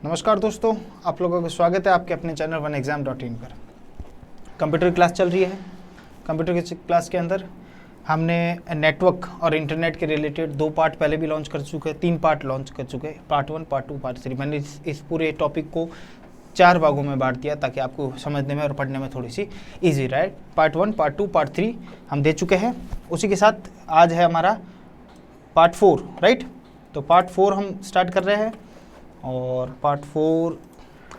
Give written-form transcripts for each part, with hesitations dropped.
नमस्कार दोस्तों, आप लोगों का स्वागत है आपके अपने चैनल OneExam.in पर। कंप्यूटर क्लास चल रही है। कंप्यूटर की क्लास के अंदर हमने नेटवर्क और इंटरनेट के रिलेटेड 2 पार्ट पहले भी लॉन्च कर चुके हैं, 3 पार्ट लॉन्च कर चुके हैं, पार्ट 1, पार्ट 2, पार्ट 3। मैंने इस पूरे टॉपिक को 4 भागों में बांट दिया ताकि आपको समझने में और पढ़ने में थोड़ी सी ईजी रहे। पार्ट 1, पार्ट 2, पार्ट 3 हम दे चुके हैं। उसी के साथ आज है हमारा पार्ट 4, राइट। तो पार्ट 4 हम स्टार्ट कर रहे हैं और पार्ट 4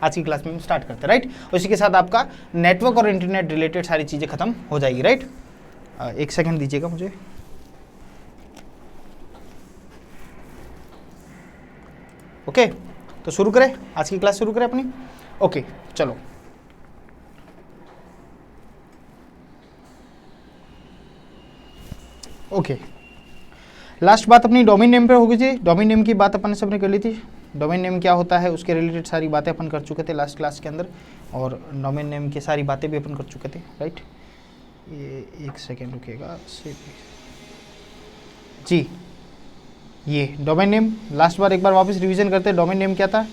आज की क्लास में हम स्टार्ट करते हैं, राइट। उसी के साथ आपका नेटवर्क और इंटरनेट रिलेटेड सारी चीज़ें खत्म हो जाएगी, राइट। एक सेकंड दीजिएगा मुझे। ओके, तो शुरू करें, आज की क्लास शुरू करें अपनी। ओके, चलो। ओके, लास्ट बात अपनी डोमेन नेम पे हो गई थी। डोमेन नेम की बात अपन ने सबने कर ली थी। डोमेन नेम क्या होता है उसके रिलेटेड सारी बातें अपन कर चुके थे लास्ट क्लास के अंदर, और डोमेन नेम की सारी बातें भी अपन कर चुके थे, राइट। ये एक सेकेंड रुकिएगा जी। ये डोमेन नेम लास्ट बार एक बार वापस रिवीजन करते हैं। डोमेन नेम क्या था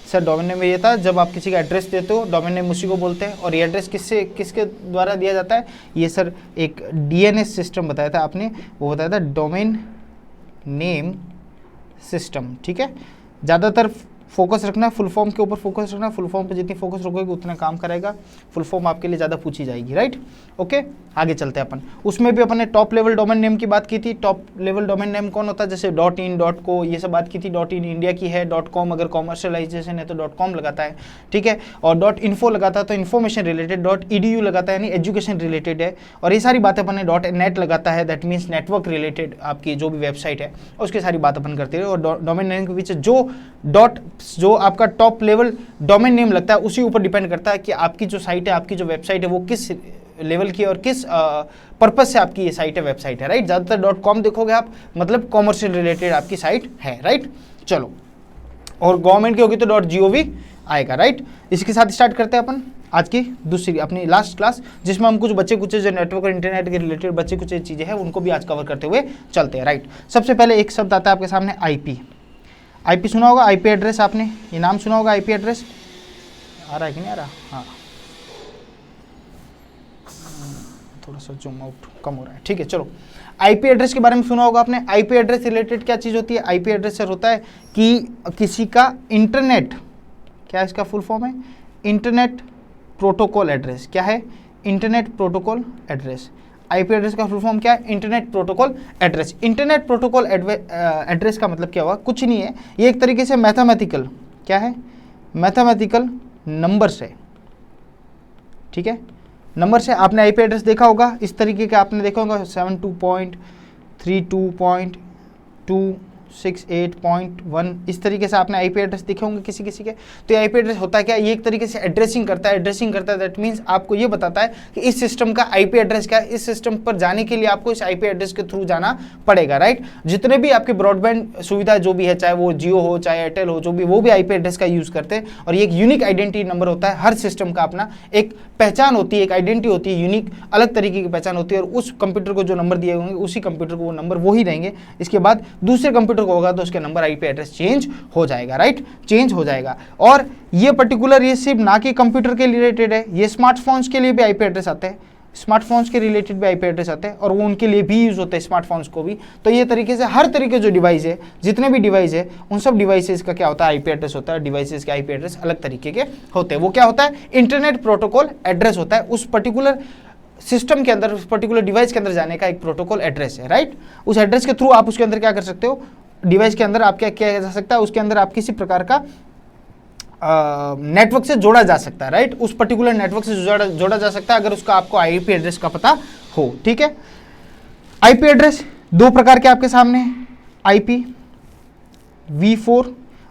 सर? डोमेन नेम ये था जब आप किसी का एड्रेस देते हो, डोमेन नेम उसी को बोलते हैं। और ये एड्रेस किसके द्वारा दिया जाता है? ये सर एक DNS सिस्टम बताया था आपने, वो बताया था डोमेन नेम सिस्टम, ठीक है। ज़्यादातर फोकस रखना फुल फॉर्म के ऊपर, फोकस रखना। फुल फॉर्म पे जितनी फोकस रखोगे उतना काम करेगा। फुल फॉर्म आपके लिए ज़्यादा पूछी जाएगी, राइट। ओके, आगे चलते हैं अपन। उसमें भी अपन ने टॉप लेवल डोमेन नेम की बात की थी। टॉप लेवल डोमेन नेम कौन होता है? जैसे .in, .co ये सब बात की थी। .in इंडिया की है, .com अगर कॉमर्शियलाइजेशन है तो .com लगाता है, ठीक है। और .info लगाता है तो इन्फॉर्मेशन रिलेटेड। .edu लगाता है यानी एजुकेशन रिलेटेड है। और ये सारी बातें अपन ने .net लगाता है, दैट मीन्स नेटवर्क रिलेटेड आपकी जो भी वेबसाइट है उसकी सारी बात अपन करते हैं। और डोमेन नेम के पीछे जो आपका टॉप लेवल डोमेन नेम लगता है उसी ऊपर डिपेंड करता है कि आपकी जो साइट है, आपकी जो वेबसाइट है वो किस लेवल की और किस पर्पस से आपकी ये साइट है, वेबसाइट है, राइट। ज़्यादातर .com देखोगे आप, मतलब कॉमर्शियल रिलेटेड आपकी साइट है, राइट। चलो, और गवर्नमेंट की होगी तो .gov आएगा, राइट। इसके साथ स्टार्ट करते हैं अपन आज की दूसरी अपनी लास्ट क्लास, जिसमें हम कुछ बच्चे कुछ जो नेटवर्क और इंटरनेट के रिलेटेड बच्चे कुछ चीज़ें हैं उनको भी आज कवर करते हुए चलते हैं, राइट। सबसे पहले एक शब्द आता है आपके सामने IP सुना होगा, IP एड्रेस। आपने ये नाम सुना होगा, IP एड्रेस। आ रहा है कि नहीं आ रहा? हाँ, थोड़ा सा जूम आउट कम हो रहा है, ठीक है। चलो, IP एड्रेस के बारे में सुना होगा आपने। IP एड्रेस रिलेटेड क्या चीज़ होती है? IP एड्रेस सर होता है कि किसी का इंटरनेट, क्या इसका फुल फॉर्म है? Internet protocol address. क्या है? Internet protocol address. IP address का फुल फॉर्म क्या है? Internet protocol address. Internet protocol address का मतलब क्या हुआ? कुछ नहीं है, ये एक तरीके से मैथमेटिकल, क्या है? मैथमेटिकल नंबर्स है, ठीक है। नंबर से आपने IP एड्रेस देखा होगा, इस तरीके का आपने देखा होगा 72.32.268.1 इस तरीके से आपने IP एड्रेस देखे होंगे किसी किसी के। तो ये IP एड्रेस होता है क्या? ये एक तरीके से एड्रेसिंग करता है। दैट मीन्स आपको ये बताता है कि इस सिस्टम का IP एड्रेस क्या है। इस सिस्टम पर जाने के लिए आपको इस IP एड्रेस के थ्रू जाना पड़ेगा, राइट। जितने भी आपके ब्रॉडबैंड सुविधा जो भी है, चाहे वो जियो हो चाहे एयरटेल हो, जो भी, वो भी IP एड्रेस का यूज़ करते हैं। और ये एक यूनिक आइडेंटिटी नंबर होता है। हर सिस्टम का अपना एक पहचान होती है, एक आइडेंटिटी होती है, यूनिक अलग तरीके की पहचान होती है। और उस कंप्यूटर को जो नंबर दिए होंगे उसी कंप्यूटर को वो नंबर वो ही रहेंगे। इसके बाद दूसरे कंप्यूटर को होगा तो उसके नंबर IP एड्रेस चेंज हो जाएगा, राइट, चेंज हो जाएगा। और ये पर्टिकुलर ये सिर्फ ना कि कंप्यूटर के रिलेटेड है, ये स्मार्टफोन्स के लिए भी IP एड्रेस आते हैं। स्मार्टफोन्स के रिलेटेड भी IP एड्रेस आते हैं और वो उनके लिए भी यूज़ होते हैं, स्मार्टफोन्स को भी। तो ये तरीके से हर तरीके जो डिवाइस है, जितने भी डिवाइस है, उन सब डिवाइसेस का क्या होता है? IP एड्रेस होता है। डिवाइसेस के IP एड्रेस अलग तरीके के होते हैं। वो क्या होता है? इंटरनेट प्रोटोकॉल एड्रेस होता है। उस पर्टिकुलर सिस्टम के अंदर, उस पर्टिकुलर डिवाइस के अंदर जाने का एक प्रोटोकॉल एड्रेस है, राइट। उस एड्रेस के थ्रू आप उसके अंदर क्या कर सकते हो? डिवाइस के अंदर आप क्या किया जा सकता है? उसके अंदर आप किसी प्रकार का नेटवर्क से जोड़ा जा सकता है, राइट। उस पर्टिकुलर नेटवर्क से जोड़ा जा सकता है अगर उसका आपको IP एड्रेस का पता हो, ठीक है। IP एड्रेस 2 प्रकार के आपके सामने हैं, IPv4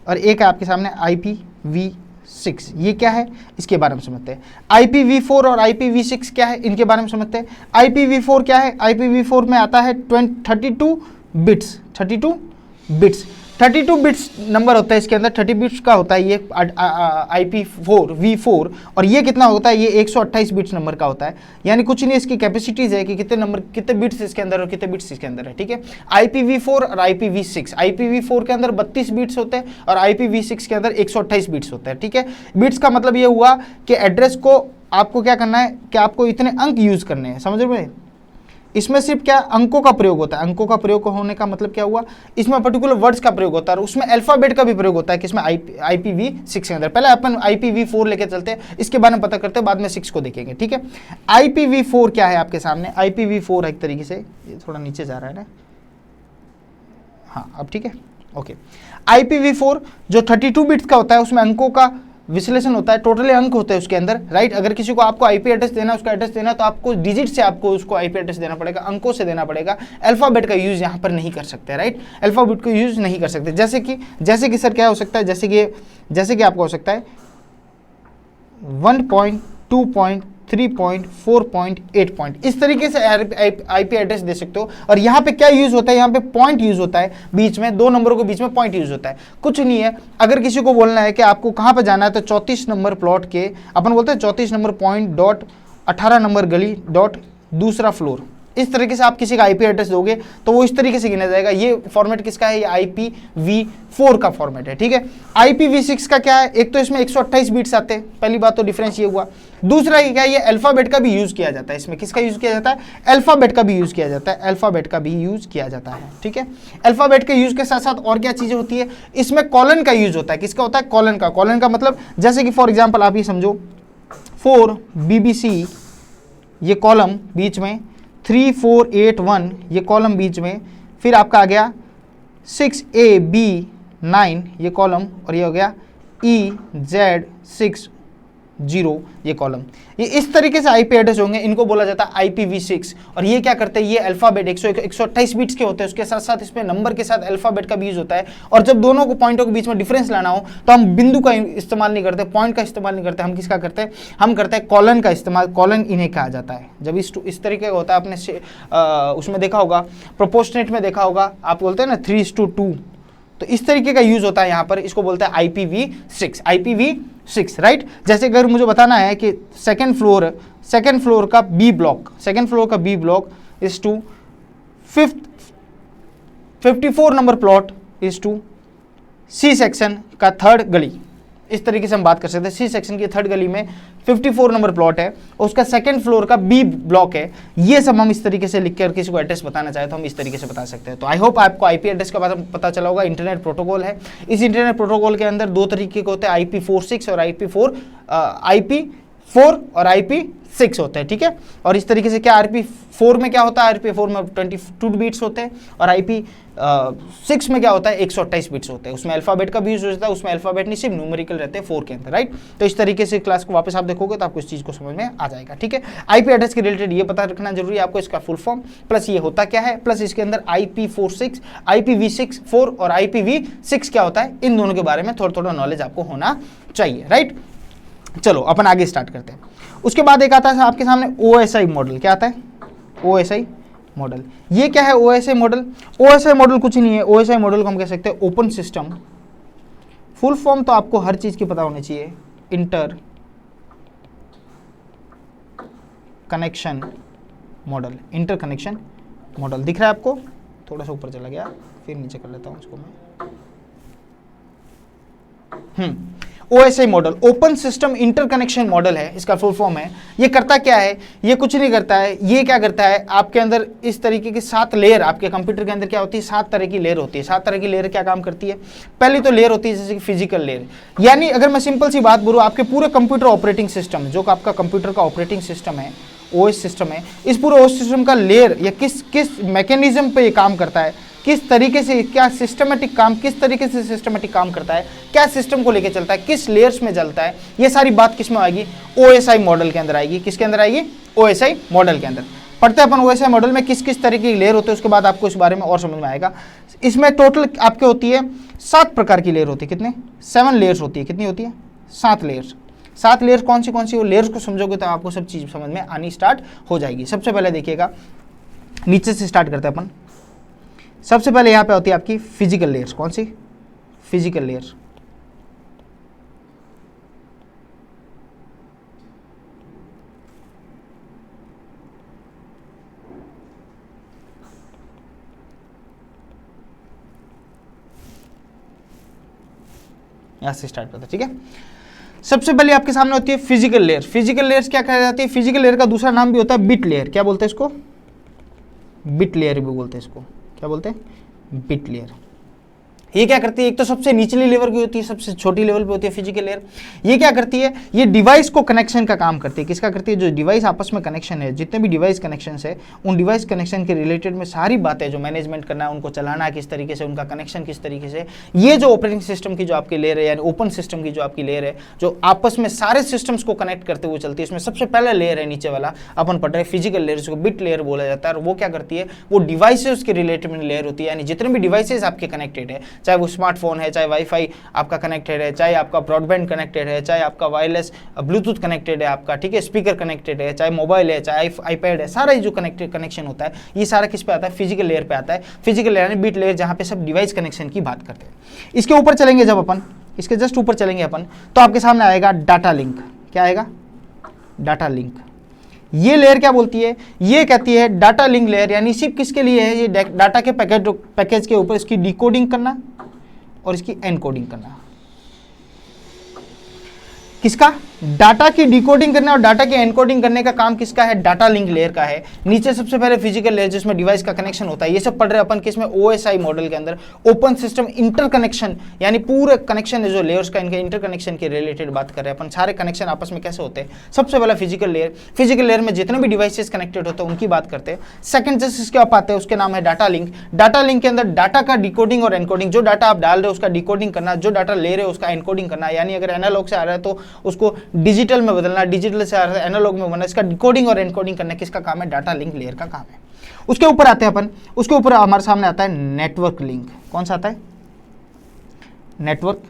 और एक है आपके सामने IPv6। ये क्या है इसके बारे में समझते हैं। IPv4 और IPv6 क्या है इनके बारे में समझते हैं। IPv4 क्या है? IPv4 में आता है 32 बिट्स। 32 बिट्स नंबर होता है इसके अंदर, 30 बिट्स का होता है ये IP4 V4, और ये कितना होता है, ये 128 बिट्स नंबर का होता है। यानी कुछ नहीं, इसकी कैपेसिटीज है कि कितने नंबर, कितने बिट्स इसके अंदर और कितने बिट्स इसके अंदर है, ठीक है। IPv4 और IPv6, IPv4 के अंदर 32 बिट्स होते हैं और IPv6 के अंदर 128 बिट्स होते हैं, ठीक है। बिट्स का मतलब ये हुआ कि एड्रेस को आपको क्या करना है कि आपको इतने अंक यूज करने हैं, समझ रहे हो। इसमें सिर्फ क्या अंकों का प्रयोग होता है, अंकों का प्रयोग होने का मतलब क्या हुआ, इसमें पर्टिकुलर वर्ड्स का प्रयोग होता है और उसमें अल्फाबेट का भी प्रयोग होता है, किसमें IPv6 के अंदर। पहले अपन IPv4 लेके चलते हैं, इसके बारे में पता करते हैं, बाद में 6 को देखेंगे, ठीक है। IPv4 क्या है आपके सामने, IPv4 एक तरीके से, ये थोड़ा नीचे जा रहा है ना, हाँ अब ठीक है, ओके। IPv4 जो 32 बिट्स का होता है, उसमें अंकों का विश्लेषण होता है, टोटली अंक होते हैं उसके अंदर, राइट। अगर किसी को आपको आईपी एड्रेस देना, उसका एड्रेस देना, तो आपको डिजिट से आपको उसको आईपी एड्रेस देना पड़ेगा, अंकों से देना पड़ेगा। अल्फाबेट का यूज यहाँ पर नहीं कर सकते, राइट। अल्फाबेट को यूज नहीं कर सकते। जैसे कि सर क्या हो सकता है, जैसे कि आपको हो सकता है 1.2.3.4.8 इस तरीके से आईपी एड्रेस दे सकते हो। और यहाँ पे क्या यूज होता है, यहाँ पे पॉइंट यूज होता है, बीच में दो नंबरों के बीच में पॉइंट यूज होता है। कुछ नहीं है, अगर किसी को बोलना है कि आपको कहाँ पे जाना है, तो 34 नंबर प्लॉट के, अपन बोलते हैं 34 नंबर पॉइंट डॉट 18 नंबर गली डॉट दूसरा फ्लोर। इस तरीके से आप किसी का आईपी एड्रेस दोगे तो वो इस तरीके से गिना जाएगा। ये फॉर्मेट किसका है, ये IPv4 का फॉर्मेट है, ठीक है। IPv6 का क्या है, एक तो इसमें 128 बिट्स आते हैं, पहली बात तो डिफरेंस ये हुआ। दूसरा क्या है, ये अल्फाबेट का भी यूज किया जाता है। इसमें किसका यूज किया जाता है, अल्फाबेट का भी यूज किया जाता है, अल्फाबेट का भी यूज किया जाता है, ठीक है। अल्फाबेट के यूज के साथ साथ और क्या चीजें होती है, इसमें कॉलन का यूज होता है। किसका होता है, कॉलन का। कॉलन का मतलब जैसे कि फॉर एग्जाम्पल आप ये समझो 4 BBC, ये कॉलम बीच में, 3481 ये कॉलम बीच में, फिर आपका आ गया 6AB9 ये कॉलम, और ये हो गया EZ60 ये कॉलम। ये इस तरीके से आईपी एड्रेस होंगे, इनको बोला जाता है IPv6। और ये क्या करते हैं, ये अल्फाबेट 128 बिट्स के होते हैं, उसके साथ साथ इसमें नंबर के साथ अल्फाबेट का भी यूज होता है। और जब दोनों को पॉइंटों के बीच में डिफरेंस लाना हो तो हम बिंदु का इस्तेमाल नहीं करते, पॉइंट का इस्तेमाल नहीं करते, हम किसका करते हैं, हम करते हैं कॉलन का इस्तेमाल। कॉलन इन्हें कहा जाता है। जब इस तरीके का होता है, आपने उसमें देखा होगा, प्रोपोर्शनेट में देखा होगा, आप बोलते हैं ना 3:2, तो इस तरीके का यूज होता है यहाँ पर, इसको बोलते हैं IPv6, IPv6, राइट। जैसे अगर मुझे बताना है कि सेकंड फ्लोर का B block is to 54 number plot is to C section का थर्ड गली। इस तरीके से हम बात कर सकते हैं, C सेक्शन की थर्ड गली में 54 नंबर प्लॉट है, उसका सेकंड फ्लोर का B ब्लॉक है। ये सब हम इस तरीके से लिख कर किसी को एड्रेस बताना चाहे तो हम इस तरीके से बता सकते हैं। तो आई होप आपको आईपी एड्रेस का पता चला होगा। इंटरनेट प्रोटोकॉल है, इस इंटरनेट प्रोटोकॉल के अंदर दो तरीके के होते हैं, IP46 और IP4 और IP6 होते हैं, ठीक है। और इस तरीके से क्या IP4 में क्या होता है, IP4 में 22 बिट्स होते हैं, और IP6 में क्या होता है, 128 बिट्स होते हैं। उसमें अल्फाबेट का भी यूज होता है, उसमें अल्फाबेट नहीं सिर्फ न्यूमेरिकल रहते हैं 4 के अंदर, राइट। तो इस तरीके से क्लास को वापस आप देखोगे तो आपको इस चीज को समझ में आ जाएगा, ठीक है। आईपी एड्रेस के रिलेटेड ये पता रखना जरूरी है आपको, इसका फुल फॉर्म प्लस ये होता क्या है, प्लस इसके अंदर IP46, IPv4 और IPv6 क्या होता है, इन दोनों के बारे में थोड़ा नॉलेज आपको होना चाहिए, राइट। चलो अपन आगे स्टार्ट करते हैं। उसके बाद एक आता है आपके सामने OSI मॉडल। क्या आता है, OSI मॉडल। ये क्या है OSI मॉडल, OSI मॉडल कुछ नहीं है। OSI मॉडल को हम कह सकते हैं ओपन सिस्टम, फुल फॉर्म तो आपको हर चीज की पता होनी चाहिए, inter connection model. Inter connection model दिख रहा है आपको, थोड़ा सा ऊपर चला गया, फिर नीचे कर लेता हूं इसको मैं। OSI model open system interconnection model है, इसका फुल फॉर्म है। ये करता क्या है, ये कुछ नहीं करता है। ये क्या करता है, आपके अंदर इस तरीके की 7 लेयर, आपके कंप्यूटर के अंदर क्या होती है, 7 तरह की लेयर होती है। 7 तरह की लेयर क्या काम करती है, पहली तो लेयर होती है जैसे कि फिजिकल लेयर, यानी अगर मैं सिंपल सी बात बोलूँ, आपके पूरे कंप्यूटर ऑपरेटिंग सिस्टम, जो आपका कंप्यूटर का ऑपरेटिंग सिस्टम है, OS सिस्टम है, इस पूरे OS सिस्टम का लेयर या किस मैकेनिज्म पे ये काम करता है, किस तरीके से, क्या सिस्टमेटिक काम, किस तरीके से सिस्टमेटिक काम करता है, क्या सिस्टम को लेके चलता है, किस लेयर्स में चलता है, ये सारी बात किस में आएगी, OSI मॉडल के अंदर आएगी। किसके अंदर आएगी, OSI मॉडल के अंदर। पढ़ते हैं अपन OSI मॉडल में किस किस तरीके की लेयर होते हैं, उसके बाद आपको इस बारे में और समझ में आएगा। इसमें टोटल आपके होती है 7 प्रकार की लेयर होती है। कितने, 7 लेयर्स होती है। कितनी होती है, 7 लेयर्स। 7 लेयर्स कौन सी वो लेयर्स को समझोगे तो आपको सब चीज समझ में आनी स्टार्ट हो जाएगी। सबसे पहले देखिएगा, नीचे से स्टार्ट करते हैं अपन। सबसे पहले यहाँ पे होती है आपकी फिजिकल लेयर्स। कौन सी, फिजिकल लेयर। यहां से स्टार्ट करते हैं, ठीक है। सबसे पहले आपके सामने होती है फिजिकल लेयर। फिजिकल लेयर्स क्या कहा जाती है? फिजिकल लेयर का दूसरा नाम भी होता है बिट लेयर। क्या बोलते हैं इसको? बिट लेयर भी बोलते हैं इसको। क्या बोलते हैं? Bit layer. ये क्या करती है? एक तो सबसे निचली लेवल की होती है, सबसे छोटी लेवल पे होती है फिजिकल लेयर। ये क्या करती है? ये डिवाइस को कनेक्शन का काम करती है। किसका करती है? जो डिवाइस आपस में कनेक्शन है, जितने भी डिवाइस कनेक्शन है, उन डिवाइस कनेक्शन के रिलेटेड में सारी बातें जो मैनेजमेंट करना है, उनको चलाना है किस तरीके से, उनका कनेक्शन किस तरीके से, ये जो ऑपरेटिंग सिस्टम की जो आपकी लेयर है, यानी ओपन सिस्टम की जो आपकी लेयर है, जो आपस में सारे सिस्टम्स को कनेक्ट करते हुए चलती है, इसमें सबसे पहला लेयर है नीचे वाला, अपन पढ़ रहे फिजिकल लेयर, जिसको बिट लेयर बोला जाता है। और वो क्या करती है? वो डिवाइसेस के रिलेटेड में लेयर होती है, यानी जितने भी डिवाइसेस आपके कनेक्टेड है, चाहे वो स्मार्टफोन है, चाहे वाईफाई आपका कनेक्टेड है, चाहे आपका ब्रॉडबैंड कनेक्टेड है, चाहे आपका वायरलेस ब्लूटूथ कनेक्टेड है आपका, ठीक है, स्पीकर कनेक्टेड है, चाहे मोबाइल है, चाहे आईपैड है, सारा जो कनेक्टेड कनेक्शन होता है, ये सारा किस पे आता है? फिजिकल लेयर पे आता है। फिजिकल लेयर यानी बिट लेयर, जहां पे सब डिवाइस कनेक्शन की बात करते हैं। इसके ऊपर चलेंगे जब अपन, इसके जस्ट ऊपर चलेंगे अपन, तो आपके सामने आएगा डाटा लिंक। क्या आएगा? Data link. ये लेयर क्या बोलती है? ये कहती है डाटा लिंक लेयर, यानी सिर्फ किसके लिए है? ये डाटा के पैकेज के ऊपर इसकी डिकोडिंग करना और इसकी एनकोडिंग करना। किसका? डाटा की डिकोडिंग करना और डाटा की एनकोडिंग करने का काम किसका है? डाटा लिंक लेयर का है। नीचे सबसे पहले फिजिकल लेयर, जिसमें डिवाइस का कनेक्शन होता है। ये सब पढ़ रहे अपन किसमें? ओएसआई मॉडल के अंदर, ओपन सिस्टम इंटरकनेक्शन, यानी पूरे कनेक्शन है जो लेयर्स का, इनके इंटरकनेक्शन के रिलेटेड बात कर रहे हैं अपन। सारे कनेक्शन आपस में कैसे होते हैं? सबसे पहला फिजिकल लेयर। फिजिकल लेयर में जितने भी डिवाइसेस कनेक्टेड होते हैं उनकी बात करते हैं। सेकंड जस्ट इसके आप आते हैं, उसके नाम है डाटा लिंक। डाटा लिंक के अंदर डाटा का डिकोडिंग और एनकोडिंग, जो डाटा आप डाल रहे हो उसका डिकोडिंग करना, जो डाटा ले रहे हो उसका एनकोडिंग करना, यानी अगर एनालॉग से आ रहा है तो उसको डिजिटल में बदलना, डिजिटल से एनालॉग में बनना, इसका डिकोडिंग और एनकोडिंग करना किसका काम है? डाटा लिंक लेयर का काम है। उसके ऊपर आते हैं अपन, उसके ऊपर हमारे सामने आता है नेटवर्क लिंक। कौन सा आता है? नेटवर्क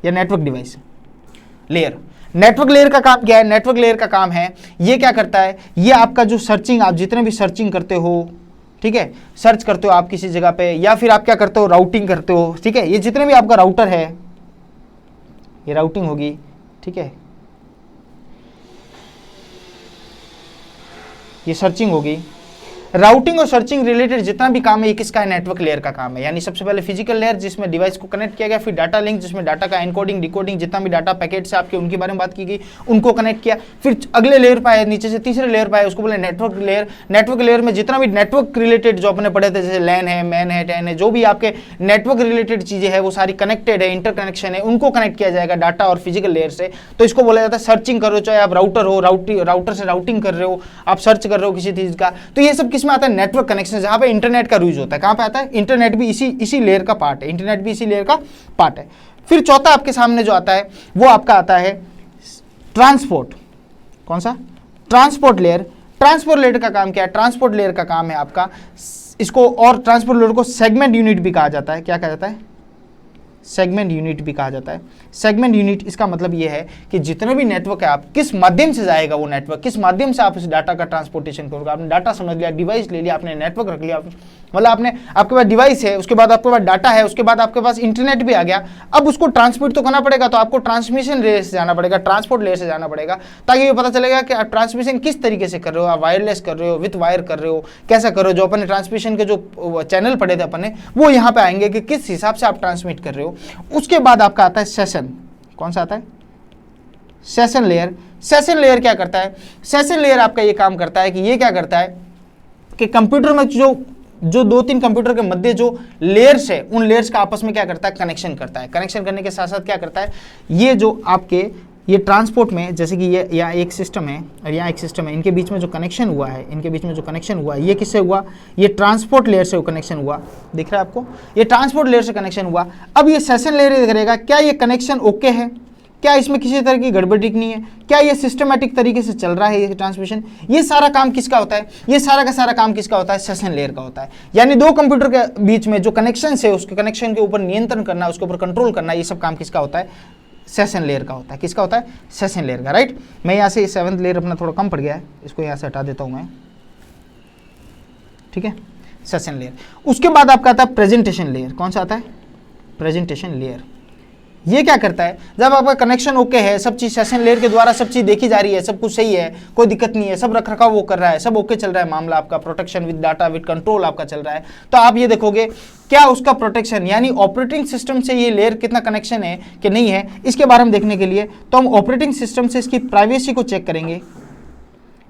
या network device layer. Network layer का काम क्या है? नेटवर्क लेयर का काम है, ये क्या करता है? ये आपका जो सर्चिंग, आप जितने भी सर्चिंग करते हो, ठीक है, सर्च करते हो आप किसी जगह पे, या फिर आप क्या करते हो? राउटिंग करते हो, ठीक है। ये जितने भी आपका राउटर है, ये राउटिंग होगी, ठीक है, ये सर्चिंग होगी। राउटिंग और सर्चिंग रिलेटेड जितना भी काम है ये किसका है? नेटवर्क लेयर का काम है। यानी सबसे पहले फिजिकल लेयर जिसमें डिवाइस को कनेक्ट किया गया, फिर डाटा लिंक जिसमें डाटा का एनकोडिंग डिकोडिंग, जितना भी डाटा पैकेट से आपके उनके बारे में बात की गई, उनको कनेक्ट किया। फिर अगले लेयर पे आए, नीचे से तीसरे लेयर पे आए, उसको बोले नेटवर्क लेयर। नेटवर्क लेयर में जितना भी नेटवर्क रिलेटेड जो अपने पढ़े थे, जैसे लैन है, मैन है, टैन है, जो भी आपके नेटवर्क रिलेटेड चीजें है वो सारी कनेक्टेड है, इंटरकनेक्शन है, उनको कनेक्ट किया जाएगा डाटा और फिजिकल लेयर से। तो इसको बोला जाता है सर्चिंग करो, चाहे आप राउटर हो, राउटर से राउटिंग कर रहे हो, आप सर्च कर रहे हो किसी चीज का, तो ये सब किस में आता है? नेटवर्क कनेक्शन, जहां पे इंटरनेट का यूज होता है। कहां पे आता है? इंटरनेट भी इसी लेयर का पार्ट है। इंटरनेट भी इसी लेयर का पार्ट है। फिर चौथा आपके सामने जो आता है वो आपका आता है ट्रांसपोर्ट। कौन सा? Transport layer. ट्रांसपोर्ट लेयर का काम क्या है? ट्रांसपोर्ट लेयर का काम है आपका, इसको और ट्रांसपोर्ट लेयर को सेगमेंट यूनिट भी कहा जाता है। क्या कहा जाता है? सेगमेंट यूनिट भी कहा जाता है। सेगमेंट यूनिट, इसका मतलब ये है कि जितने भी नेटवर्क है, आप किस माध्यम से जाएगा वो नेटवर्क, किस माध्यम से आप इस डाटा का ट्रांसपोर्टेशन करोगे। आपने डाटा समझ लिया, डिवाइस ले लिया, आपने नेटवर्क रख लिया, मतलब आपने, आपके पास डिवाइस है, उसके बाद आपके पास डाटा है, उसके बाद आपके पास इंटरनेट भी आ गया। अब उसको ट्रांसमिट तो करना पड़ेगा, तो आपको ट्रांसमिशन लेयर से जाना पड़ेगा, ट्रांसपोर्ट लेयर से जाना पड़ेगा, ताकि ये पता चलेगा कि आप ट्रांसमिशन किस तरीके से कर रहे हो। आप वायरलेस कर रहे हो, विथ वायर कर रहे हो, कैसा कर रहे हो। जो अपने ट्रांसमिशन के जो चैनल पढ़े थे अपने, वो यहाँ पे आएंगे कि किस हिसाब से आप ट्रांसमिट कर रहे हो। उसके बाद आपका आता है सेशन। कौन सा आता है? Session layer. सेशन लेयर क्या करता है? सेशन लेयर आपका ये काम करता है कि ये क्या करता है कि कंप्यूटर में जो दो तीन कंप्यूटर के मध्य जो लेयर्स है, उन लेयर्स का आपस में क्या करता है? कनेक्शन करता है। कनेक्शन करने के साथ साथ क्या करता है? ये जो आपके ये ट्रांसपोर्ट में, जैसे कि ये यहाँ एक सिस्टम है और यहाँ एक सिस्टम है, इनके बीच में जो कनेक्शन हुआ है, इनके बीच में जो कनेक्शन हुआ है, ये किससे हुआ? ये ट्रांसपोर्ट लेयर से कनेक्शन हुआ। दिख रहा है आपको? ये ट्रांसपोर्ट लेयर से कनेक्शन हुआ। अब ये सेशन लेयर करेगा, क्या ये कनेक्शन ओके है, क्या इसमें किसी तरह की गड़बड़ी नहीं है, क्या ये सिस्टमैटिक तरीके से चल रहा है ये ट्रांसमिशन। ये सारा काम किसका होता है? ये सारा का सारा काम किसका होता है? सेशन लेयर का होता है। यानी दो कंप्यूटर के बीच में जो कनेक्शन है, उसके कनेक्शन के ऊपर नियंत्रण करना, उसके ऊपर कंट्रोल करना, ये सब काम किसका होता है? सेशन लेयर का होता है। किसका होता है? सेशन लेयर का, राइट। मैं यहाँ से 7th लेयर अपना थोड़ा कम पड़ गया है, इसको यहाँ से हटा देता हूँ मैं, ठीक है, सेशन लेयर। उसके बाद आपका आता है प्रेजेंटेशन लेयर। कौन सा आता है? Presentation layer. ये क्या करता है, जब आपका कनेक्शन ओके है, सब चीज सेशन लेयर के द्वारा सब चीज देखी जा रही है, सब कुछ सही है, कोई दिक्कत नहीं है, सब रख रखाव वो कर रहा है, सब ओके चल रहा है, मामला आपका protection with data with control आपका चल रहा है, तो आप ये देखोगे क्या उसका प्रोटेक्शन यानी ऑपरेटिंग सिस्टम से ये लेयर कितना कनेक्शन है कि नहीं है, इसके बारे में देखने के लिए तो हम ऑपरेटिंग सिस्टम से इसकी प्राइवेसी को चेक करेंगे।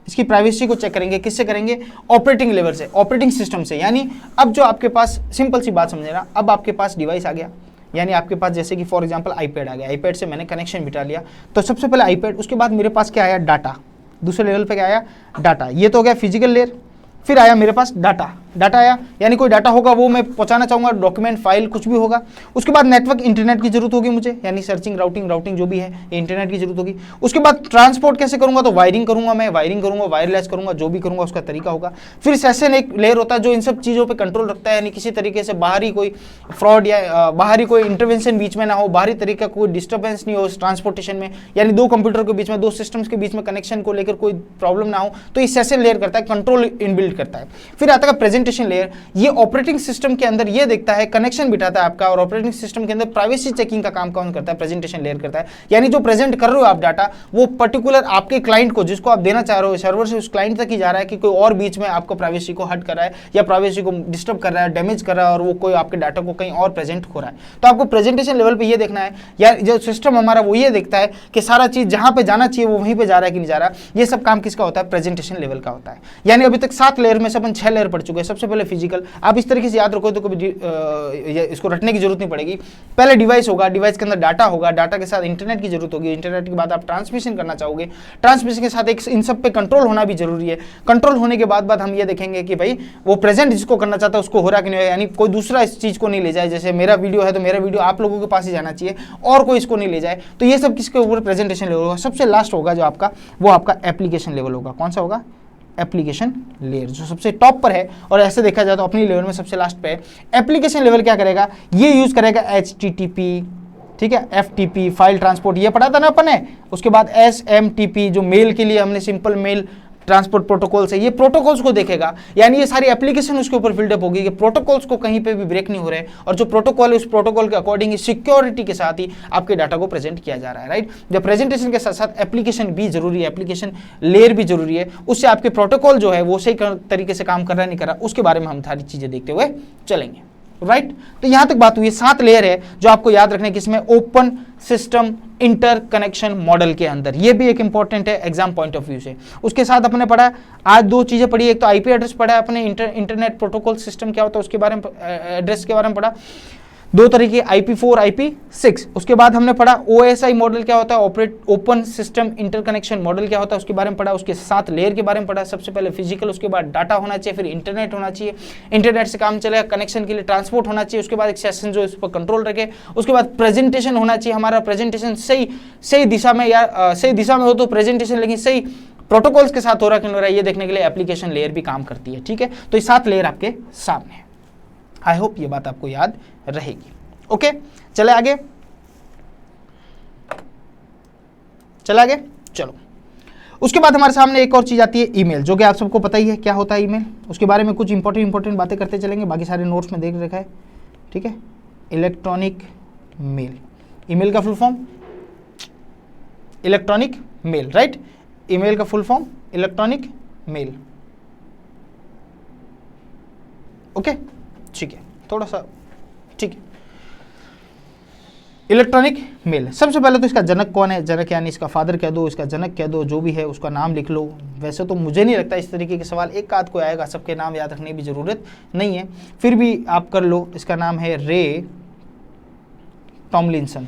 इसकी प्राइवेसी को चेक करेंगे, किससे करेंगे, ऑपरेटिंग लेवल से, ऑपरेटिंग सिस्टम से। यानी अब जो आपके पास, सिंपल सी बात समझना, अब आपके पास डिवाइस आ गया, यानी आपके पास जैसे कि फॉर एग्जांपल आईपैड आ गया, आईपैड से मैंने कनेक्शन बिठा लिया, तो सबसे पहले आईपैड, उसके बाद मेरे पास क्या आया, डाटा, दूसरे लेवल पे क्या आया, डाटा। ये तो हो गया फिजिकल लेयर। फिर आया मेरे पास डाटा, डाटा आया यानी कोई डाटा होगा वो मैं पहुंचाना चाहूंगा, डॉक्यूमेंट, फाइल, कुछ भी होगा। उसके बाद नेटवर्क, इंटरनेट की जरूरत होगी मुझे, यानी सर्चिंग, राउटिंग जो भी है, ये इंटरनेट की जरूरत होगी। उसके बाद ट्रांसपोर्ट कैसे करूंगा, तो वायरिंग करूंगा, मैं वायरिंग करूंगा, वायरलेस करूंगा, जो भी करूंगा उसका तरीका होगा। फिर सेशन एक लेयर होता है जो इन सब चीज़ों पर कंट्रोल रखता है, यानी किसी तरीके से बाहरी कोई फ्रॉड या बाहरी कोई इंटरवेंशन बीच में ना हो, बाहरी तरीका कोई डिस्टर्बेंस नहीं हो ट्रांसपोर्टेशन में, यानी दो कंप्यूटर के बीच में, दो सिस्टम्स के बीच में कनेक्शन को लेकर कोई प्रॉब्लम ना हो, तो ये सेशन लेयर करता है, कंट्रोल इनबिल्ट करता है। फिर आता है प्रेजेंटेशन लेयर, ये ऑपरेटिंग सिस्टम के अंदर ये देखता है, कनेक्शन बिठाता है आपका, और ऑपरेटिंग सिस्टम के अंदर प्राइवेसी चेकिंग का काम कौन करता है, प्रेजेंटेशन लेयर करता है। यानी जो प्रेजेंट कर रहे हो आप डाटा, वो पर्टिकुलर आपके क्लाइंट को, जिसको आप देना चाह रहे हो, सर्वर से उस क्लाइंट तक ही जा रहा है कि कोई और बीच में आपको प्राइवेसी को हट कर रहा है या प्राइवेसी को डिस्टर्ब कर रहा है, डैमेज कर रहा है, और वो कोई आपके डाटा को कहीं और प्रेजेंट हो रहा है। तो आपको प्रेजेंटेशन लेवल पर ये देखना है, या जो सिस्टम हमारा वो ये देखता है कि सारा चीज जहां पे जाना चाहिए वो वहीं पे जा रहा है कि नहीं जा रहा। ये सब काम किसका होता है, प्रेजेंटेशन लेवल का होता है। यानी अभी तक 7 लेयर में से अपन 6 लेयर पढ़ चुके हैं। सबसे पहले फिजिकल, आप इस तरीके से याद रखो तो कभी इसको रटने की जरूरत नहीं पड़ेगी। पहले डिवाइस होगा, डिवाइस के अंदर डाटा होगा, डाटा के साथ इंटरनेट की जरूरत होगी, इंटरनेट के बाद आप ट्रांसमिशन करना चाहोगे, ट्रांसमिशन के साथ एक इन सब पे कंट्रोल होना भी जरूरी है। कंट्रोल होने के बाद हम ये देखेंगे कि भाई वो प्रेजेंट जिसको करना चाहता है उसको हो रहा कि नहीं, यानी कोई दूसरा इस चीज को नहीं ले जाए। जैसे मेरा वीडियो है तो मेरा वीडियो आप लोगों के पास ही जाना चाहिए और कोई इसको नहीं ले जाए। तो ये सब किसके ऊपर, प्रेजेंटेशन लेवल होगा। सबसे लास्ट होगा जो आपका, वो आपका एप्लीकेशन लेवल होगा। कौन सा होगा, एप्लीकेशन लेयर, जो सबसे टॉप पर है, और ऐसे देखा जाए तो अपनी लेवल में सबसे लास्ट पे है। एप्लीकेशन लेवल क्या करेगा, ये यूज करेगा HTTP, ठीक है, FTP, फाइल ट्रांसपोर्ट, ये पढ़ा था ना अपन ने। उसके बाद SMTP, जो मेल के लिए हमने सिंपल मेल ट्रांसपोर्ट प्रोटोकॉल से, ये प्रोटोकॉल्स को देखेगा। यानी ये सारी एप्लीकेशन उसके ऊपर बिल्डअप होगी कि प्रोटोकॉल्स को कहीं पे भी ब्रेक नहीं हो रहे, और जो प्रोटोकॉल है उस प्रोटोकॉल के अकॉर्डिंग सिक्योरिटी के साथ ही आपके डाटा को प्रेजेंट किया जा रहा है, राइट। जब प्रेजेंटेशन के साथ साथ एप्लीकेशन भी जरूरी है, एप्लीकेशन लेयर भी जरूरी है, उससे आपके प्रोटोकॉल जो है वो सही तरीके से काम कर रहा है नहीं कर रहा, उसके बारे में हम सारी चीजें देखते हुए चलेंगे, राइट। तो यहां तक बात हुई। 7 लेयर है जो आपको याद रखने, किसमें, open system inter connection model के अंदर। ये भी एक इंपॉर्टेंट है एग्जाम पॉइंट ऑफ व्यू से। उसके साथ अपने पढ़ा, आज 2 चीजें पढ़ी, एक तो आईपी एड्रेस पढ़ा है अपने, इंटरनेट प्रोटोकॉल सिस्टम क्या होता है उसके बारे में, एड्रेस के बारे में पढ़ा, 2 तरीके, IP4, IP6। उसके बाद हमने पढ़ा OSI मॉडल क्या होता है, ओपन सिस्टम इंटरकनेक्शन मॉडल क्या होता है उसके बारे में पढ़ा। उसके 7 लेयर के बारे में पढ़ा। सबसे पहले फिजिकल, उसके बाद डाटा होना चाहिए, फिर इंटरनेट होना चाहिए, इंटरनेट से काम चलेगा, कनेक्शन के लिए ट्रांसपोर्ट होना चाहिए, उसके बाद एक सेशन जो इस पर कंट्रोल रखे, उसके बाद प्रेजेंटेशन होना चाहिए, हमारा प्रेजेंटेशन सही दिशा में, या सही दिशा में हो तो प्रेजेंटेशन, लेकिन सही प्रोटोकॉल्स के साथ हो रहा कि नहीं हो रहा, ये देखने के लिए एप्लीकेशन लेयर भी काम करती है, ठीक है। तो ये 7 लेयर आपके सामने है। आई होप ये बात आपको याद रहेगी। ओके, चले आगे, चलो। उसके बाद हमारे सामने एक और चीज आती है, ईमेल, जो कि आप सबको पता ही है क्या होता है ईमेल। उसके बारे में कुछ इंपॉर्टेंट बातें करते चलेंगे, बाकी सारे नोट्स में देख रखा है, ठीक है। इलेक्ट्रॉनिक मेल, ईमेल का full form electronic mail, right. Email का full form electronic mail, okay, ठीक है, थोड़ा सा ठीक है। इलेक्ट्रॉनिक मेल, सबसे पहले तो इसका जनक कौन है, जनक यानी इसका फादर कह दो, इसका जनक कह दो, जो भी है उसका नाम लिख लो। वैसे तो मुझे नहीं लगता इस तरीके के सवाल एक आध को आएगा, सबके नाम याद रखने की जरूरत नहीं है, फिर भी आप कर लो। इसका नाम है रे टॉमलिंसन।